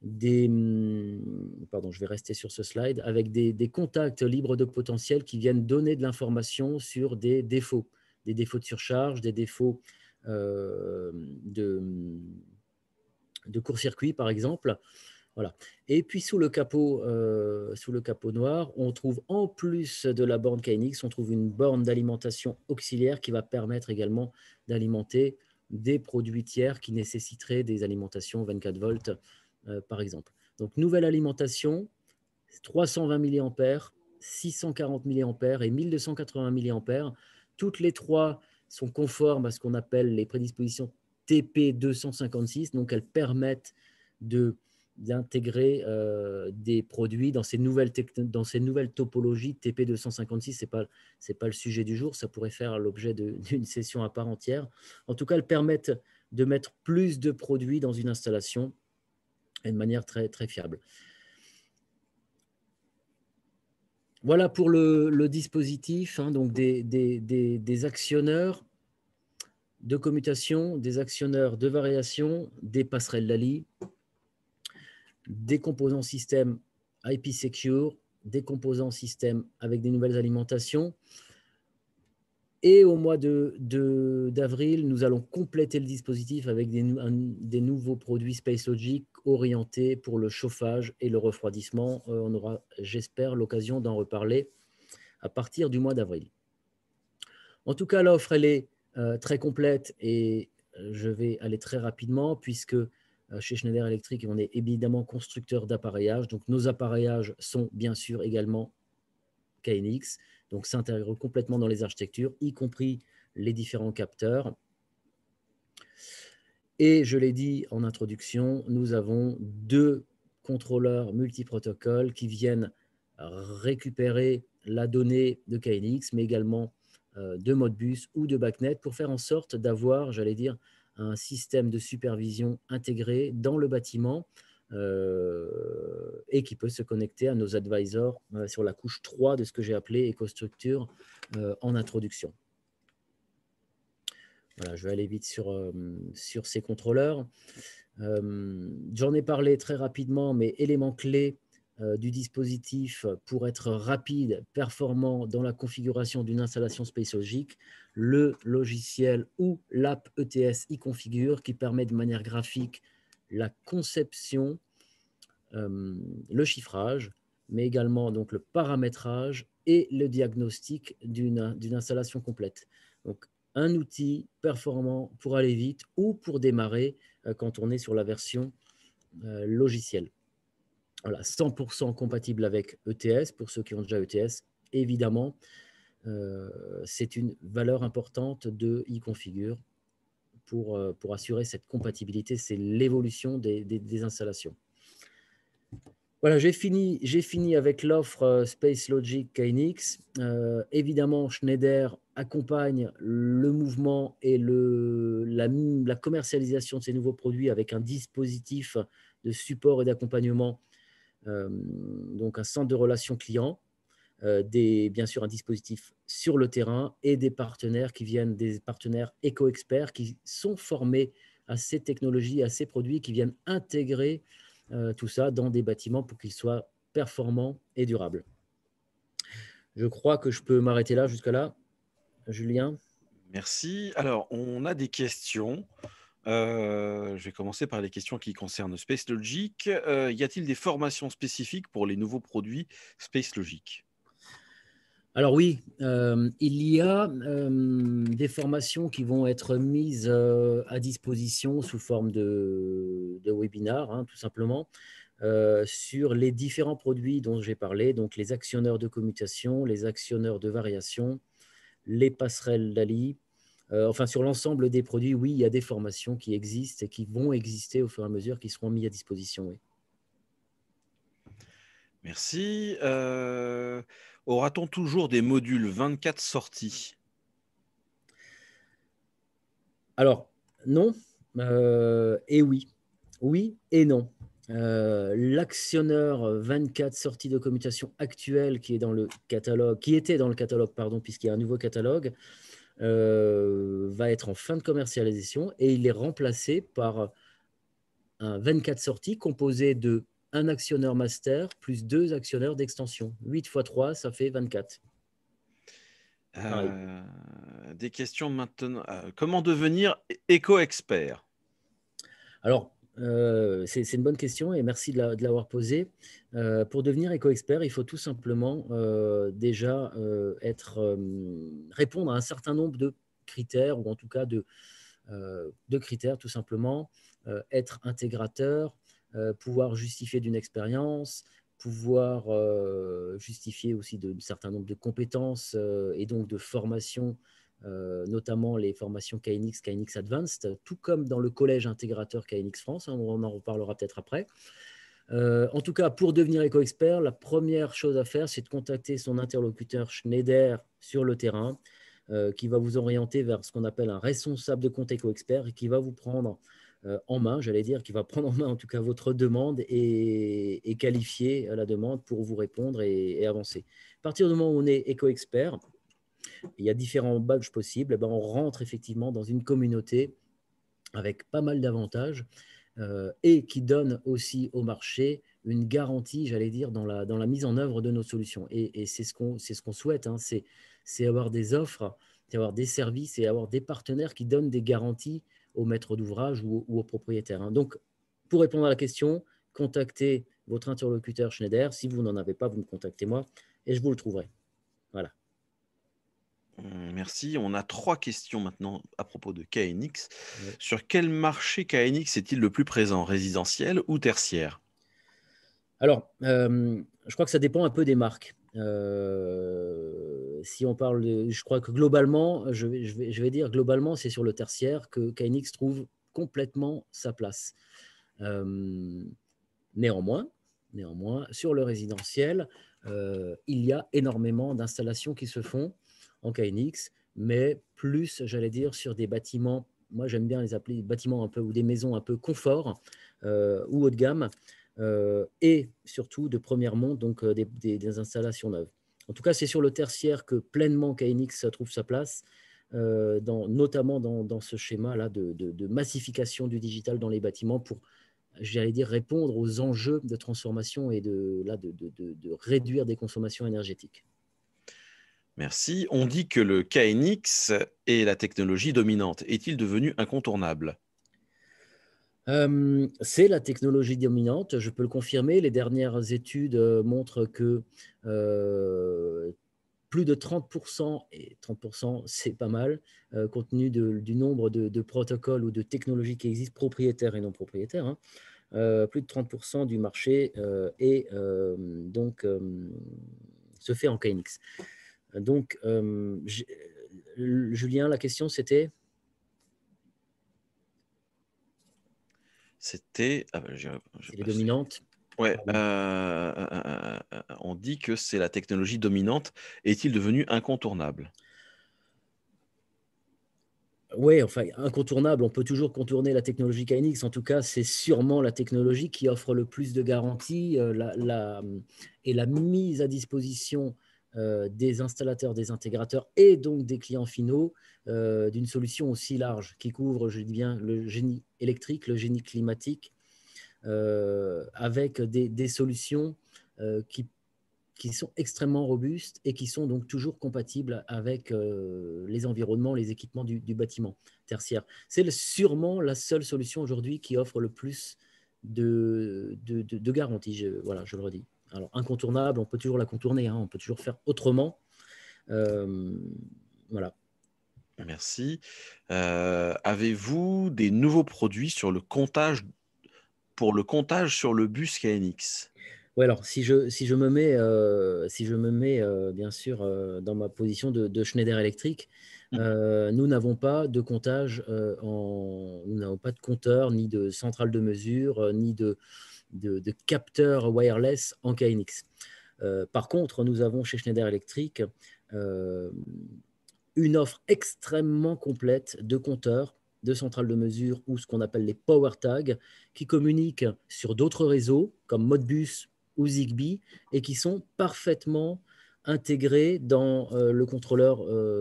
je vais rester sur ce slide, avec des contacts libres de potentiel qui viennent donner de l'information sur des défauts de surcharge, des défauts de court-circuit, par exemple. Voilà. Et puis sous le capot noir, on trouve en plus de la borne KNX, on trouve une borne d'alimentation auxiliaire qui va permettre également d'alimenter des produits tiers qui nécessiteraient des alimentations 24 volts, par exemple. Donc nouvelle alimentation, 320 mAh, 640 mAh et 1280 mAh. Toutes les 3 sont conformes à ce qu'on appelle les prédispositions TP256, donc elles permettent d'intégrer des produits dans ces nouvelles topologies. TP256, ce n'est pas le sujet du jour, ça pourrait faire l'objet d'une session à part entière. En tout cas, elles permettent de mettre plus de produits dans une installation de manière très, très fiable. Voilà pour le dispositif, hein, donc des actionneurs de commutation, des actionneurs de variation, des passerelles Lali, des composants système IP Secure, des composants système avec des nouvelles alimentations. Et au mois d'avril, nous allons compléter le dispositif avec des nouveaux produits Space Logic orientés pour le chauffage et le refroidissement. On aura, j'espère, l'occasion d'en reparler à partir du mois d'avril. En tout cas, l'offre, elle est très complète et je vais aller très rapidement puisque chez Schneider Electric, on est évidemment constructeur d'appareillage. Donc, nos appareillages sont bien sûr également KNX, donc s'intègrent complètement dans les architectures, y compris les différents capteurs. Et je l'ai dit en introduction, nous avons 2 contrôleurs multiprotocoles qui viennent récupérer la donnée de KNX, mais également de Modbus ou de BACnet pour faire en sorte d'avoir, j'allais dire, un système de supervision intégré dans le bâtiment et qui peut se connecter à nos advisors sur la couche 3 de ce que j'ai appelé EcoStructure en introduction. Voilà, je vais aller vite sur ces contrôleurs. J'en ai parlé très rapidement, mais élément clé du dispositif pour être rapide, performant dans la configuration d'une installation Space Logic, le logiciel ou l'app ETS e-configure qui permet de manière graphique la conception, le chiffrage, mais également donc, le paramétrage et le diagnostic d'une installation complète. Donc, un outil performant pour aller vite ou pour démarrer quand on est sur la version logicielle. voilà, 100% compatible avec ETS, pour ceux qui ont déjà ETS, évidemment, c'est une valeur importante de e-configure pour assurer cette compatibilité, c'est l'évolution des installations. Voilà, j'ai fini avec l'offre Space Logic KNX. Évidemment, Schneider accompagne le mouvement et la commercialisation de ces nouveaux produits avec un dispositif de support et d'accompagnement, donc un centre de relations clients, bien sûr un dispositif sur le terrain et des partenaires qui viennent, des partenaires éco-experts qui sont formés à ces technologies, à ces produits, qui viennent intégrer tout ça dans des bâtiments pour qu'ils soient performants et durables. Je crois que je peux m'arrêter là jusqu'à là, Julien. Merci. Alors, on a des questions. Je vais commencer par les questions qui concernent Space Logic. Y a-t-il des formations spécifiques pour les nouveaux produits Space Logic? Alors oui, il y a des formations qui vont être mises à disposition sous forme de webinaires, hein, tout simplement, sur les différents produits dont j'ai parlé, donc les actionneurs de commutation, les actionneurs de variation, les passerelles DALI. Enfin, sur l'ensemble des produits, oui, il y a des formations qui existent et qui vont exister au fur et à mesure, qui seront mises à disposition. Oui. Merci. Aura-t-on toujours des modules 24 sortis? Alors, non et oui. Oui et non. L'actionneur 24 sortie de commutation actuel qui est dans le catalogue, qui était dans le catalogue, pardon, puisqu'il y a un nouveau catalogue, va être en fin de commercialisation et il est remplacé par un 24 sorties composé de un actionneur master plus 2 actionneurs d'extension. 8 x 3, ça fait 24. Pareil. Des questions maintenant. Comment devenir éco-expert? Alors, c'est une bonne question et merci de l'avoir posée. Pour devenir éco-expert, il faut tout simplement déjà répondre à un certain nombre de critères, ou en tout cas de critères tout simplement. Être intégrateur, pouvoir justifier d'une expérience, pouvoir justifier aussi d'un certain nombre de compétences et donc de formations, notamment les formations KNX, KNX Advanced, tout comme dans le collège intégrateur KNX France, hein, on en reparlera peut-être après. En tout cas, pour devenir éco-expert, la première chose à faire, c'est de contacter son interlocuteur Schneider sur le terrain, qui va vous orienter vers ce qu'on appelle un responsable de compte éco-expert et qui va vous prendre en main, j'allais dire, qui va prendre en main en tout cas votre demande et qualifier la demande pour vous répondre et avancer. À partir du moment où on est éco-expert, il y a différents badges possibles, et ben on rentre effectivement dans une communauté avec pas mal d'avantages et qui donne aussi au marché une garantie, j'allais dire, dans la mise en œuvre de nos solutions. Et c'est ce qu'on souhaite, hein, c'est avoir des offres, c'est avoir des services et avoir des partenaires qui donnent des garanties aux maîtres d'ouvrage ou aux propriétaires. Hein. Donc, pour répondre à la question, contactez votre interlocuteur Schneider. Si vous n'en avez pas, vous me contactez moi et je vous le trouverai. Voilà. Merci. On a 3 questions maintenant à propos de KNX. Ouais. Sur quel marché KNX est-il le plus présent, résidentiel ou tertiaire? Alors, je crois que ça dépend un peu des marques. Si on parle je crois que globalement, je vais dire globalement, c'est sur le tertiaire que KNX trouve complètement sa place. Néanmoins, sur le résidentiel, il y a énormément d'installations qui se font en KNX, mais plus, j'allais dire, sur des bâtiments, moi j'aime bien les appeler bâtiments un peu, ou des maisons un peu confort ou haut de gamme, et surtout de première monte, donc des installations neuves. En tout cas, c'est sur le tertiaire que pleinement KNX trouve sa place, notamment dans ce schéma-là de massification du digital dans les bâtiments pour, j'allais dire, répondre aux enjeux de transformation et de réduire des consommations énergétiques. Merci. On dit que le KNX est la technologie dominante. Est-il devenu incontournable? C'est la technologie dominante, je peux le confirmer. Les dernières études montrent que plus de 30%, et 30% c'est pas mal, compte tenu du nombre de protocoles ou de technologies qui existent, propriétaires et non propriétaires, hein, plus de 30% du marché se fait en KNX. Donc, Julien, la question c'était? C'était. C'est les dominantes. Ouais, on dit que c'est la technologie dominante. Est-il devenu incontournable? Oui, enfin, incontournable. On peut toujours contourner la technologie KNX. En tout cas, c'est sûrement la technologie qui offre le plus de garanties et la mise à disposition des installateurs, des intégrateurs et donc des clients finaux d'une solution aussi large qui couvre, je dis bien, le génie électrique, le génie climatique, avec des solutions qui sont extrêmement robustes et qui sont donc toujours compatibles avec les environnements, les équipements du bâtiment tertiaire. C'est sûrement la seule solution aujourd'hui qui offre le plus de garanties, voilà, je le redis. Alors, incontournable, on peut toujours la contourner, hein, on peut toujours faire autrement. Voilà. Merci. Avez-vous des nouveaux produits sur le comptage, pour le comptage sur le bus KNX? Ouais, alors si je me mets, bien sûr dans ma position de Schneider Electric, nous n'avons pas de comptage, nous n'avons pas de compteur, ni de centrale de mesure, ni de capteur wireless en KNX. Par contre, nous avons chez Schneider Electric une offre extrêmement complète de compteurs, de centrales de mesure ou ce qu'on appelle les power tags qui communiquent sur d'autres réseaux comme Modbus ou Zigbee et qui sont parfaitement intégrés dans le contrôleur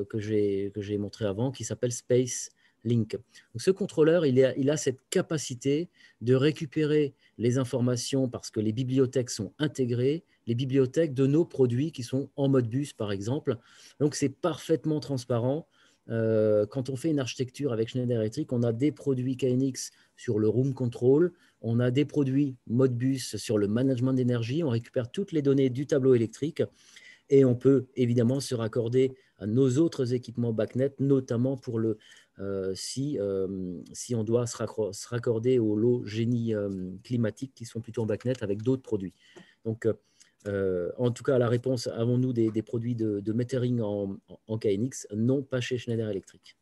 que j'ai montré avant qui s'appelle Space Link. Donc, ce contrôleur, il a cette capacité de récupérer les informations parce que les bibliothèques sont intégrées, les bibliothèques de nos produits qui sont en Modbus par exemple. Donc, c'est parfaitement transparent. Quand on fait une architecture avec Schneider Electric, on a des produits KNX sur le room control, on a des produits Modbus sur le management d'énergie, on récupère toutes les données du tableau électrique et on peut évidemment se raccorder à nos autres équipements BACnet, notamment pour si on doit se raccorder aux lots génie climatique qui sont plutôt en BACnet avec d'autres produits. Donc, en tout cas, la réponse, avons-nous des produits de metering en KNX? Non, pas chez Schneider Electric.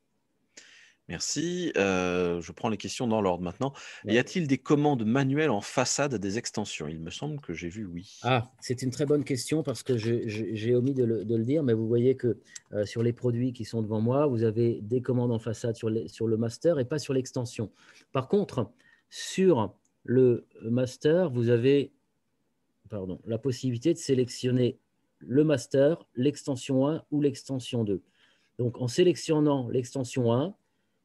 Merci. Je prends les questions dans l'ordre maintenant. Ouais. Y a-t-il des commandes manuelles en façade des extensions? Il me semble que j'ai vu oui. Ah, c'est une très bonne question parce que j'ai omis de le dire, mais vous voyez que sur les produits qui sont devant moi, vous avez des commandes en façade sur le master et pas sur l'extension. Par contre, sur le master, vous avez la possibilité de sélectionner le master, l'extension 1 ou l'extension 2. Donc, en sélectionnant l'extension 1,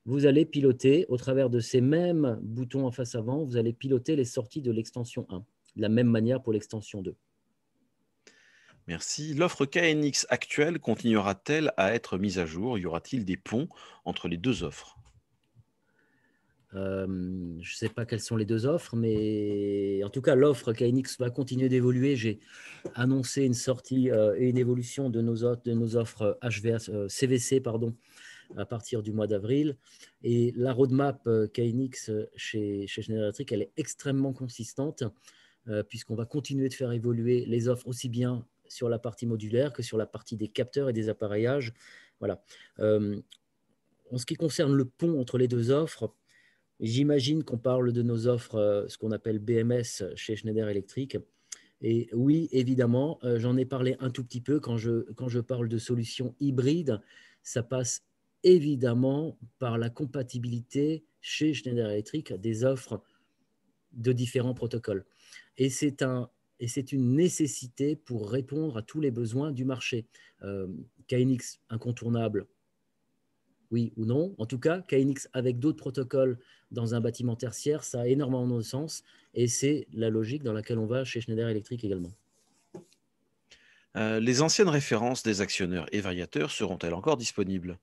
vous allez piloter, au travers de ces mêmes boutons en face avant, vous allez piloter les sorties de l'extension 1. De la même manière pour l'extension 2. Merci. L'offre KNX actuelle continuera-t-elle à être mise à jour? Y aura-t-il des ponts entre les deux offres? Je ne sais pas quelles sont les deux offres, mais en tout cas, l'offre KNX va continuer d'évoluer. J'ai annoncé une sortie et une évolution de nos offres CVC à partir du mois d'avril. Et la roadmap KNX chez Schneider Electric, elle est extrêmement consistante puisqu'on va continuer de faire évoluer les offres aussi bien sur la partie modulaire que sur la partie des capteurs et des appareillages. Voilà. En ce qui concerne le pont entre les deux offres, j'imagine qu'on parle de nos offres, ce qu'on appelle BMS chez Schneider Electric. Et oui, évidemment, j'en ai parlé un tout petit peu quand je parle de solutions hybrides. Ça passe évidemment par la compatibilité chez Schneider Electric des offres de différents protocoles. Et c'est une nécessité pour répondre à tous les besoins du marché. KNX incontournable, oui ou non. En tout cas, KNX avec d'autres protocoles dans un bâtiment tertiaire, ça a énormément de sens et c'est la logique dans laquelle on va chez Schneider Electric également. Les anciennes références des actionneurs et variateurs seront-elles encore disponibles?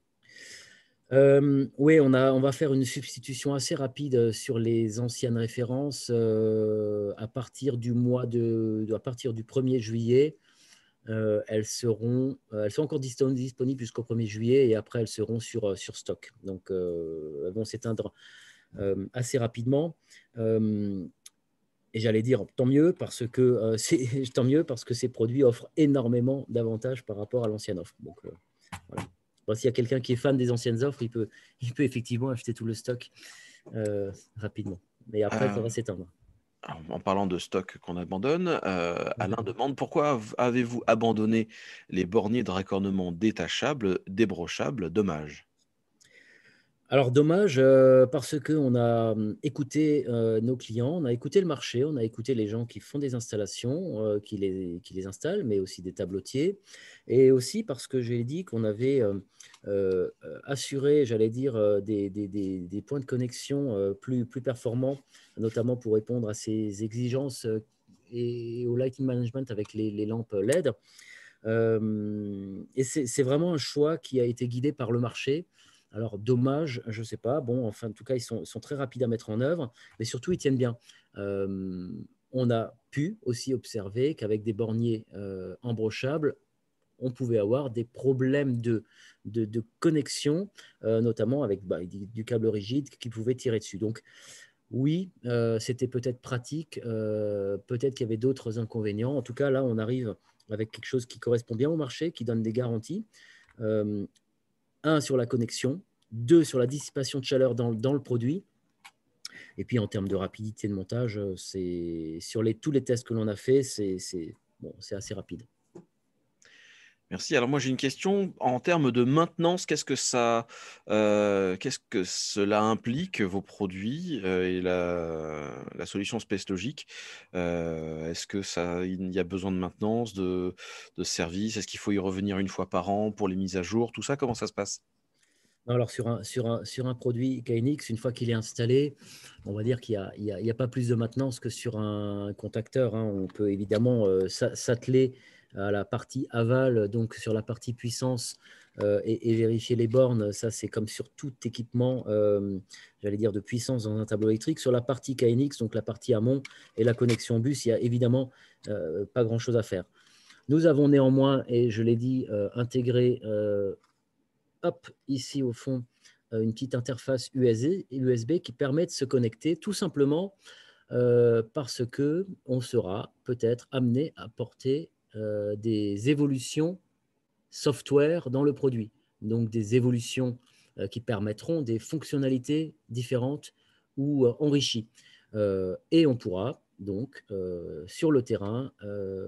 Oui, on va faire une substitution assez rapide sur les anciennes références à partir du 1er juillet. Elles sont encore disponibles jusqu'au 1er juillet et après elles seront sur stock. Donc elles vont s'éteindre assez rapidement. Et j'allais dire tant mieux tant mieux parce que ces produits offrent énormément d'avantages par rapport à l'ancienne offre. Donc, voilà. Bon, s'il y a quelqu'un qui est fan des anciennes offres, il peut effectivement acheter tout le stock rapidement. Mais après, ça Euh, va s'éteindre. En parlant de stock qu'on abandonne, Alain demande pourquoi avez-vous abandonné les borniers de raccornement détachables, débrochables? Dommage. Alors dommage parce qu'on a écouté nos clients, on a écouté le marché, on a écouté les gens qui font des installations, qui les installent, mais aussi des tableautiers. Et aussi parce que j'ai dit qu'on avait assuré, j'allais dire, des points de connexion plus performants, notamment pour répondre à ces exigences et au lighting management avec les lampes LED. Et c'est vraiment un choix qui a été guidé par le marché. Alors, dommage, je ne sais pas. Bon, enfin, en tout cas, ils sont très rapides à mettre en œuvre, mais surtout, ils tiennent bien. Euh, on a pu aussi observer qu'avec des borniers embrochables, on pouvait avoir des problèmes de connexion, notamment avec du câble rigide qui pouvait tirer dessus. Donc, oui, c'était peut-être pratique, peut-être qu'il y avait d'autres inconvénients. En tout cas, là, on arrive avec quelque chose qui correspond bien au marché, qui donne des garanties. Euh, un, sur la connexion, deux, sur la dissipation de chaleur dans le produit. Et puis, en termes de rapidité de montage, sur tous les tests que l'on a fait, bon, c'est assez rapide. Merci. Alors moi j'ai une question en termes de maintenance. Qu'est-ce que cela implique vos produits et la solution Space Logic? Est-ce que il y a besoin de maintenance, de service? Est-ce qu'il faut y revenir une fois par an pour les mises à jour? Tout ça, comment ça se passe? Alors, sur un produit KNX, une fois qu'il est installé, on va dire qu'il n'y a pas plus de maintenance que sur un contacteur, hein. On peut évidemment s'atteler à la partie aval, donc sur la partie puissance, et vérifier les bornes. Ça, c'est comme sur tout équipement, j'allais dire, de puissance dans un tableau électrique. Sur la partie KNX, donc la partie amont et la connexion bus, il n'y a évidemment pas grand-chose à faire. Nous avons néanmoins, et je l'ai dit, intégré hop, ici au fond, une petite interface USB qui permet de se connecter tout simplement parce que on sera peut-être amené à porter des évolutions software dans le produit. Donc des évolutions qui permettront des fonctionnalités différentes ou enrichies. Et on pourra donc sur le terrain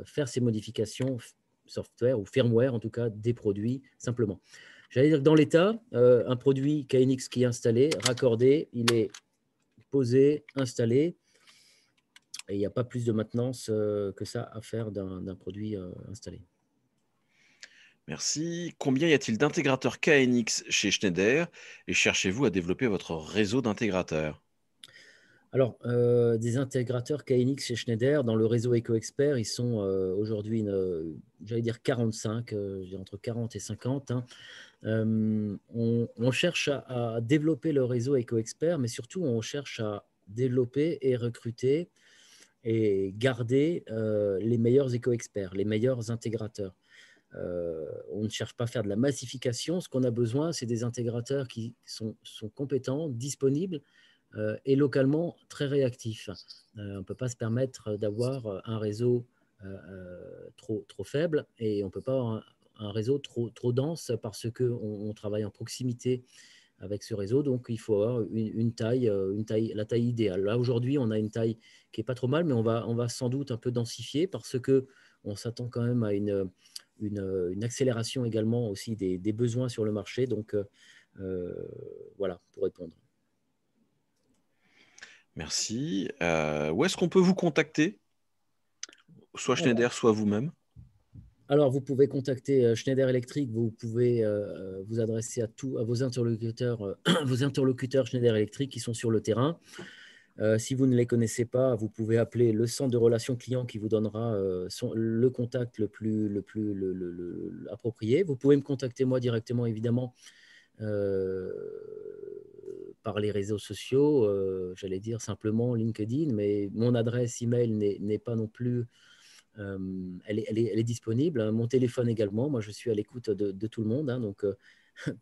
faire ces modifications software ou firmware en tout cas des produits simplement. J'allais dire que dans l'état, un produit KNX qui est installé, raccordé, il est posé, installé, et il n'y a pas plus de maintenance que ça à faire d'un produit installé. Merci. Combien y a-t-il d'intégrateurs KNX chez Schneider et cherchez-vous à développer votre réseau d'intégrateurs? Alors, des intégrateurs KNX chez Schneider, dans le réseau EcoExpert, ils sont aujourd'hui, j'allais dire 45, entre 40 et 50. Hein. On cherche à développer le réseau EcoExpert, mais surtout, on cherche à développer et recruter et garder les meilleurs éco-experts, les meilleurs intégrateurs. On ne cherche pas à faire de la massification. Ce qu'on a besoin, c'est des intégrateurs qui sont compétents, disponibles et localement très réactifs. On ne peut pas se permettre d'avoir un réseau trop faible et on ne peut pas avoir un réseau trop dense parce qu'on travaille en proximité avec ce réseau. Donc, il faut avoir la taille idéale. Là, aujourd'hui, on a une taille qui n'est pas trop mal, mais on va sans doute un peu densifier parce qu'on s'attend quand même à une accélération également aussi des besoins sur le marché. Donc, voilà, pour répondre. Merci. Où est-ce qu'on peut vous contacter? Soit Alors, Schneider, soit vous-même. alors, vous pouvez contacter Schneider Electric, vous pouvez vous adresser à vos interlocuteurs Schneider Electric qui sont sur le terrain. Si vous ne les connaissez pas, vous pouvez appeler le centre de relations clients qui vous donnera le contact le plus approprié. Vous pouvez me contacter moi directement, évidemment, euh, par les réseaux sociaux, j'allais dire simplement LinkedIn, mais mon adresse email n'est pas non plus, elle est disponible. Mon téléphone également, moi je suis à l'écoute de tout le monde, hein, donc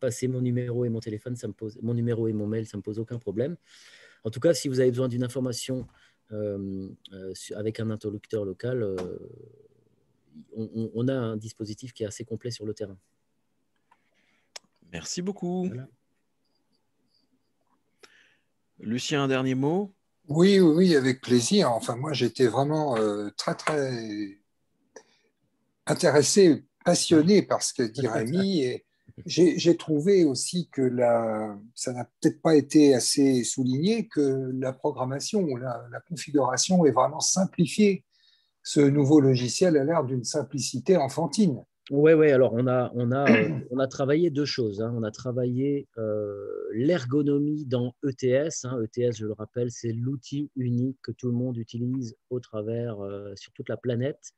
passer mon numéro et mon téléphone, mon numéro et mon mail, ça me pose aucun problème. En tout cas, si vous avez besoin d'une information avec un interlocuteur local, on a un dispositif qui est assez complet sur le terrain. Merci beaucoup. Voilà. Lucien, un dernier mot? Oui, oui, oui, avec plaisir. Enfin, moi, j'étais vraiment très, très intéressé, passionné par ce que dit Rémi. Et j'ai trouvé aussi que ça n'a peut-être pas été assez souligné, que la programmation ou la configuration est vraiment simplifiée. Ce nouveau logiciel a l'air d'une simplicité enfantine. Oui, ouais, alors on a travaillé deux choses, hein. On a travaillé l'ergonomie dans ETS. Hein. ETS, je le rappelle, c'est l'outil unique que tout le monde utilise au travers, sur toute la planète,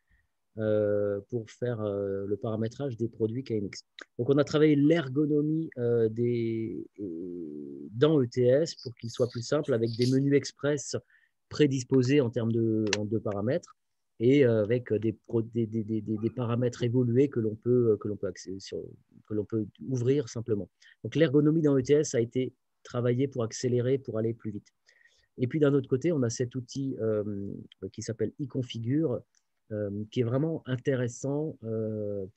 pour faire le paramétrage des produits KNX. Donc, on a travaillé l'ergonomie dans ETS pour qu'il soit plus simple, avec des menus express prédisposés en termes de paramètres, et avec des paramètres évolués que l'on peut ouvrir simplement. Donc, l'ergonomie dans ETS a été travaillée pour accélérer, pour aller plus vite. Et puis, d'un autre côté, on a cet outil qui s'appelle iConfigure, qui est vraiment intéressant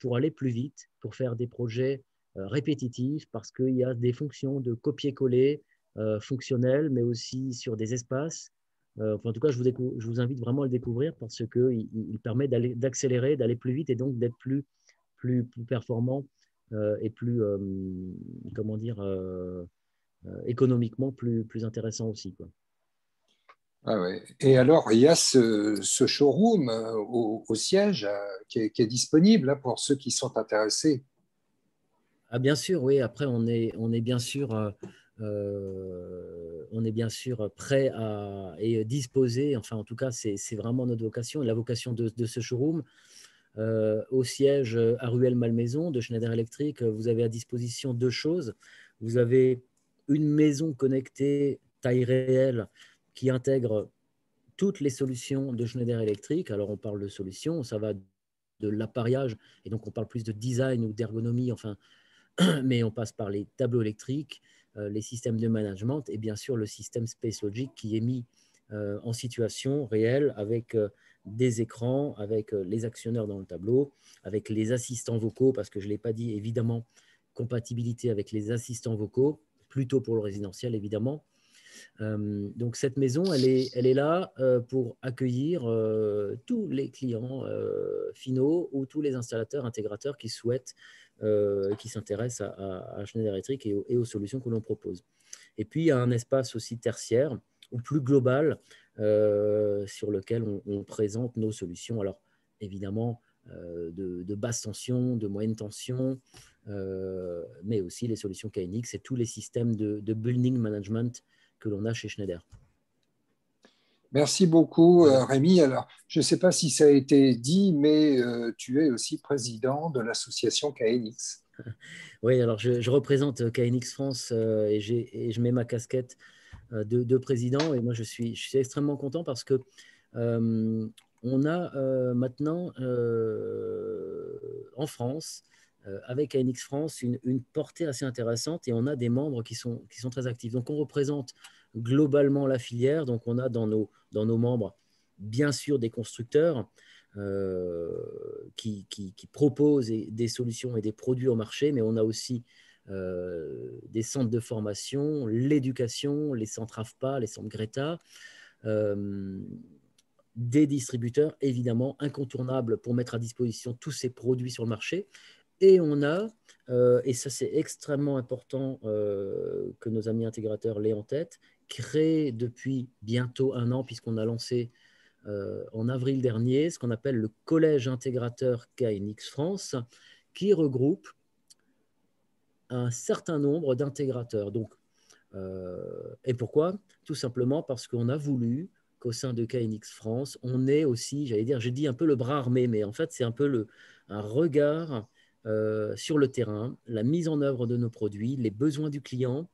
pour aller plus vite, pour faire des projets répétitifs, parce qu'il y a des fonctions de copier-coller fonctionnelles, mais aussi sur des espaces. Enfin, en tout cas, je vous invite vraiment à le découvrir, parce qu'il permet d'accélérer, d'aller plus vite, et donc d'être plus performant et plus, comment dire, économiquement plus intéressant aussi, quoi. Ah ouais. Et alors, il y a ce showroom au siège qui est disponible là, pour ceux qui sont intéressés. Ah, bien sûr, oui. Après, on est bien sûr prêt et disposé. Enfin, en tout cas, c'est vraiment notre vocation et la vocation de ce showroom. Au siège à Rueil-Malmaison de Schneider Electric, vous avez à disposition deux choses. Vous avez une maison connectée taille réelle qui intègre toutes les solutions de Schneider Electric. Alors, on parle de solutions, ça va de l'appareillage, et donc on parle plus de design ou d'ergonomie, enfin, mais on passe par les tableaux électriques, les systèmes de management, et bien sûr le système Space Logic qui est mis en situation réelle, avec des écrans, avec les actionneurs dans le tableau, avec les assistants vocaux, parce que je ne l'ai pas dit, évidemment, compatibilité avec les assistants vocaux, plutôt pour le résidentiel, évidemment. Donc cette maison, elle est là pour accueillir tous les clients finaux, ou tous les installateurs, intégrateurs qui souhaitent, qui s'intéressent à Schneider Electric et aux solutions que l'on propose. Et puis, il y a un espace aussi tertiaire ou plus global sur lequel on présente nos solutions. Alors, évidemment, de basse tension, de moyenne tension, mais aussi les solutions KNX et tous les systèmes de building management que l'on a chez Schneider. Merci beaucoup, Voilà. Rémi. Alors, je ne sais pas si ça a été dit, mais tu es aussi président de l'association KNX. Oui, alors je représente KNX France et je mets ma casquette de président, et moi je suis extrêmement content parce que on a maintenant en France, avec KNX France, une portée assez intéressante, et on a des membres qui sont très actifs. Donc on représente globalement la filière, donc on a dans nos membres bien sûr des constructeurs qui proposent des solutions et des produits au marché, mais on a aussi des centres de formation, l'éducation, les centres AFPA, les centres Greta, des distributeurs évidemment incontournables pour mettre à disposition tous ces produits sur le marché. Et on a, et ça c'est extrêmement important que nos amis intégrateurs l'aient en tête, créé depuis bientôt un an, puisqu'on a lancé en avril dernier ce qu'on appelle le Collège intégrateur KNX France, qui regroupe un certain nombre d'intégrateurs. Donc, et pourquoi? Tout simplement parce qu'on a voulu qu'au sein de KNX France, on ait aussi, j'allais dire, j'ai dit un peu le bras armé, mais en fait, c'est un peu un regard sur le terrain, la mise en œuvre de nos produits, les besoins du client,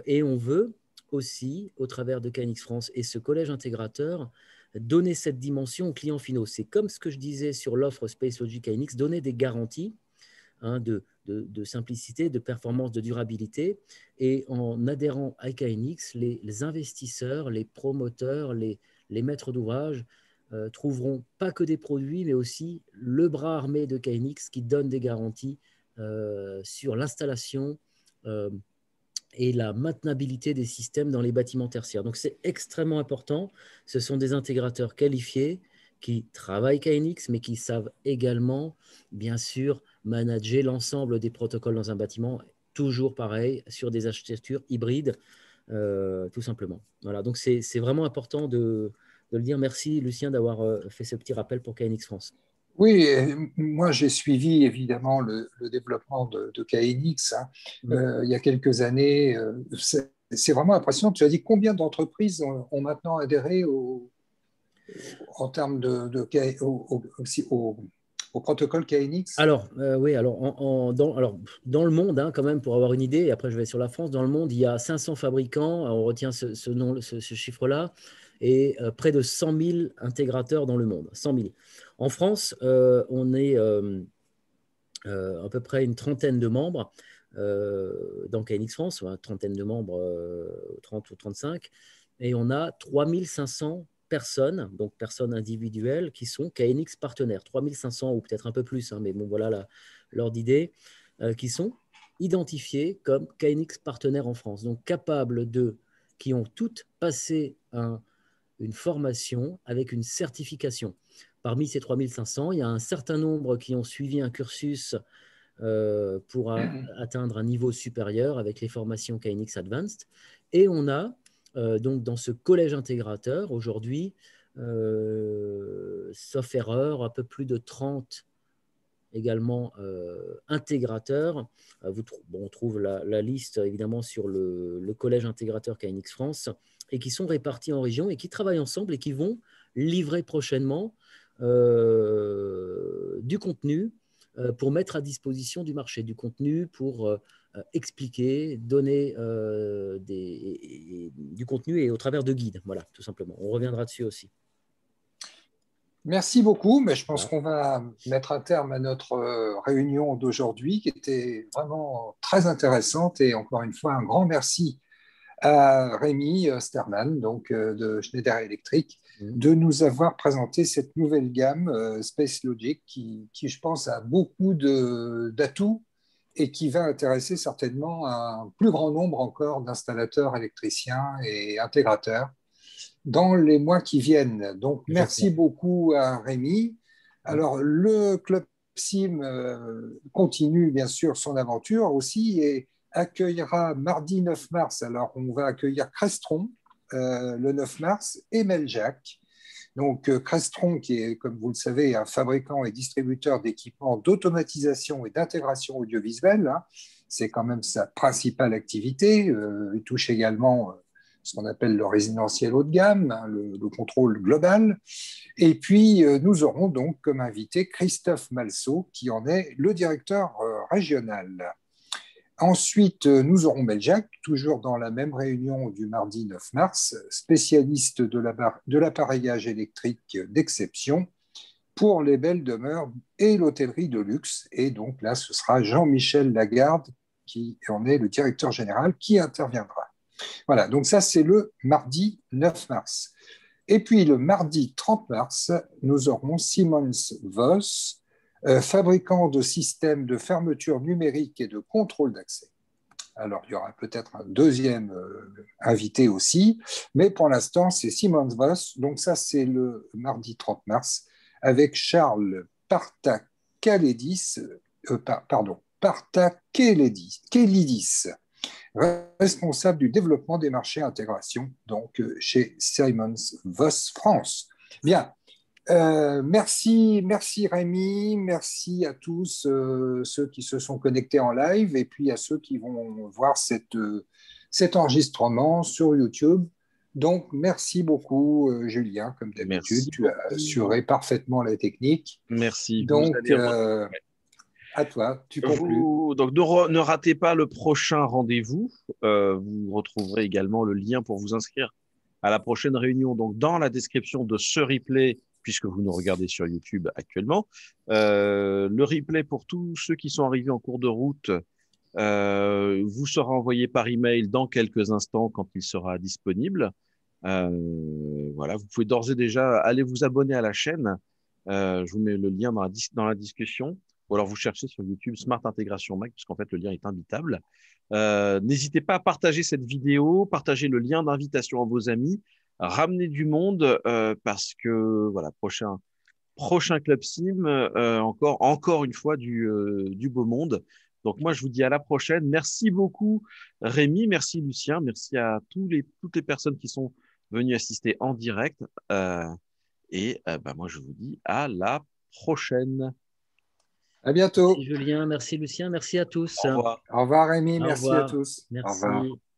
et on veut aussi, au travers de KNX France et ce collège intégrateur, donner cette dimension aux clients finaux. C'est comme ce que je disais sur l'offre Space Logic KNX, donner des garanties de simplicité, de performance, de durabilité. Et en adhérant à KNX, les investisseurs, les promoteurs, les les maîtres d'ouvrage trouveront pas que des produits, mais aussi le bras armé de KNX qui donne des garanties sur l'installation et la maintenabilité des systèmes dans les bâtiments tertiaires. Donc c'est extrêmement important. Ce sont des intégrateurs qualifiés qui travaillent KNX, mais qui savent également, bien sûr, manager l'ensemble des protocoles dans un bâtiment, toujours pareil, sur des architectures hybrides, tout simplement. Voilà, donc c'est vraiment important de le dire. Merci, Lucien, d'avoir fait ce petit rappel pour KNX France. Oui, moi j'ai suivi évidemment le développement de KNX hein. Il y a quelques années. C'est vraiment impressionnant. Tu as dit combien d'entreprises ont maintenant adhéré en termes au protocole KNX? Alors, oui, alors, dans le monde, hein, quand même, pour avoir une idée, et après je vais sur la France, dans le monde, il y a 500 fabricants, on retient ce chiffre-là, et près de 100 000 intégrateurs dans le monde. 100 000. En France, on est à peu près une trentaine de membres dans KNX France, une trentaine de membres, 30 ou 35, et on a 3500 personnes, donc personnes individuelles, qui sont KNX partenaires, 3500 ou peut-être un peu plus, hein, mais bon, voilà l'ordre d'idée, qui sont identifiés comme KNX partenaires en France, donc capables qui ont toutes passé une formation avec une certification. Parmi ces 3500, il y a un certain nombre qui ont suivi un cursus pour atteindre un niveau supérieur avec les formations KNX Advanced. Et on a donc dans ce collège intégrateur aujourd'hui, sauf erreur, un peu plus de 30 également intégrateurs. On trouve la liste évidemment sur le collège intégrateur KNX France et qui sont répartis en régions et qui travaillent ensemble et qui vont livrer prochainement du contenu pour mettre à disposition du marché, du contenu pour expliquer, donner du contenu et au travers de guides. Voilà, tout simplement. On reviendra dessus aussi. Merci beaucoup, mais je pense qu'on va mettre un terme à notre réunion d'aujourd'hui qui était vraiment très intéressante et encore une fois un grand merci à Rémi Sterman donc, de Schneider Electric de nous avoir présenté cette nouvelle gamme Space Logic qui, je pense, a beaucoup d'atouts et qui va intéresser certainement un plus grand nombre encore d'installateurs électriciens et intégrateurs dans les mois qui viennent. Donc, merci beaucoup à Rémi. Alors, le Club Sim continue bien sûr son aventure aussi et accueillera mardi 9 mars. Alors, on va accueillir Crestron le 9 mars et Meljac. Donc, Crestron, qui est, comme vous le savez, un fabricant et distributeur d'équipements d'automatisation et d'intégration audiovisuelle, hein, c'est quand même sa principale activité. Il touche également ce qu'on appelle le résidentiel haut de gamme, hein, le contrôle global. Et puis, nous aurons donc comme invité Christophe Malsaud, qui en est le directeur régional. Ensuite, nous aurons Meljac, toujours dans la même réunion du mardi 9 mars, spécialiste de l'appareillage électrique d'exception pour les belles demeures et l'hôtellerie de luxe. Et donc là, ce sera Jean-Michel Lagarde, qui en est le directeur général, qui interviendra. Voilà, donc ça, c'est le mardi 9 mars. Et puis, le mardi 30 mars, nous aurons Siemens Voss, fabricant de systèmes de fermeture numérique et de contrôle d'accès. Alors, il y aura peut-être un deuxième invité aussi, mais pour l'instant, c'est Siemens Voss. Donc ça, c'est le mardi 30 mars, avec Charles Partakelidis, responsable du développement des marchés intégration, donc chez Siemens Voss France. Bien. Merci Rémi, merci à tous ceux qui se sont connectés en live et puis à ceux qui vont voir cet enregistrement sur YouTube. Donc, merci beaucoup Julien, comme d'habitude, tu as assuré parfaitement la technique. Merci. Donc, à toi, tu conclus. Donc, ne ratez pas le prochain rendez-vous. Vous retrouverez également le lien pour vous inscrire à la prochaine réunion. Donc, dans la description de ce replay, puisque vous nous regardez sur YouTube actuellement. Le replay pour tous ceux qui sont arrivés en cours de route vous sera envoyé par email dans quelques instants quand il sera disponible. Voilà, vous pouvez d'ores et déjà aller vous abonner à la chaîne. Je vous mets le lien dans la discussion. Ou alors vous cherchez sur YouTube Smart Intégration Mac, puisqu'en fait le lien est imbitable. N'hésitez pas à partager cette vidéo, partager le lien d'invitation à vos amis, ramener du monde parce que voilà, prochain Club Sim, encore une fois du beau monde. Donc moi je vous dis à la prochaine. Merci beaucoup Rémi, merci Lucien, merci à toutes les personnes qui sont venues assister en direct. Moi je vous dis à la prochaine. À bientôt. Merci Julien, merci Lucien, merci à tous. Au revoir. Au revoir Rémi, Au merci à revoir, tous. Au revoir. merci.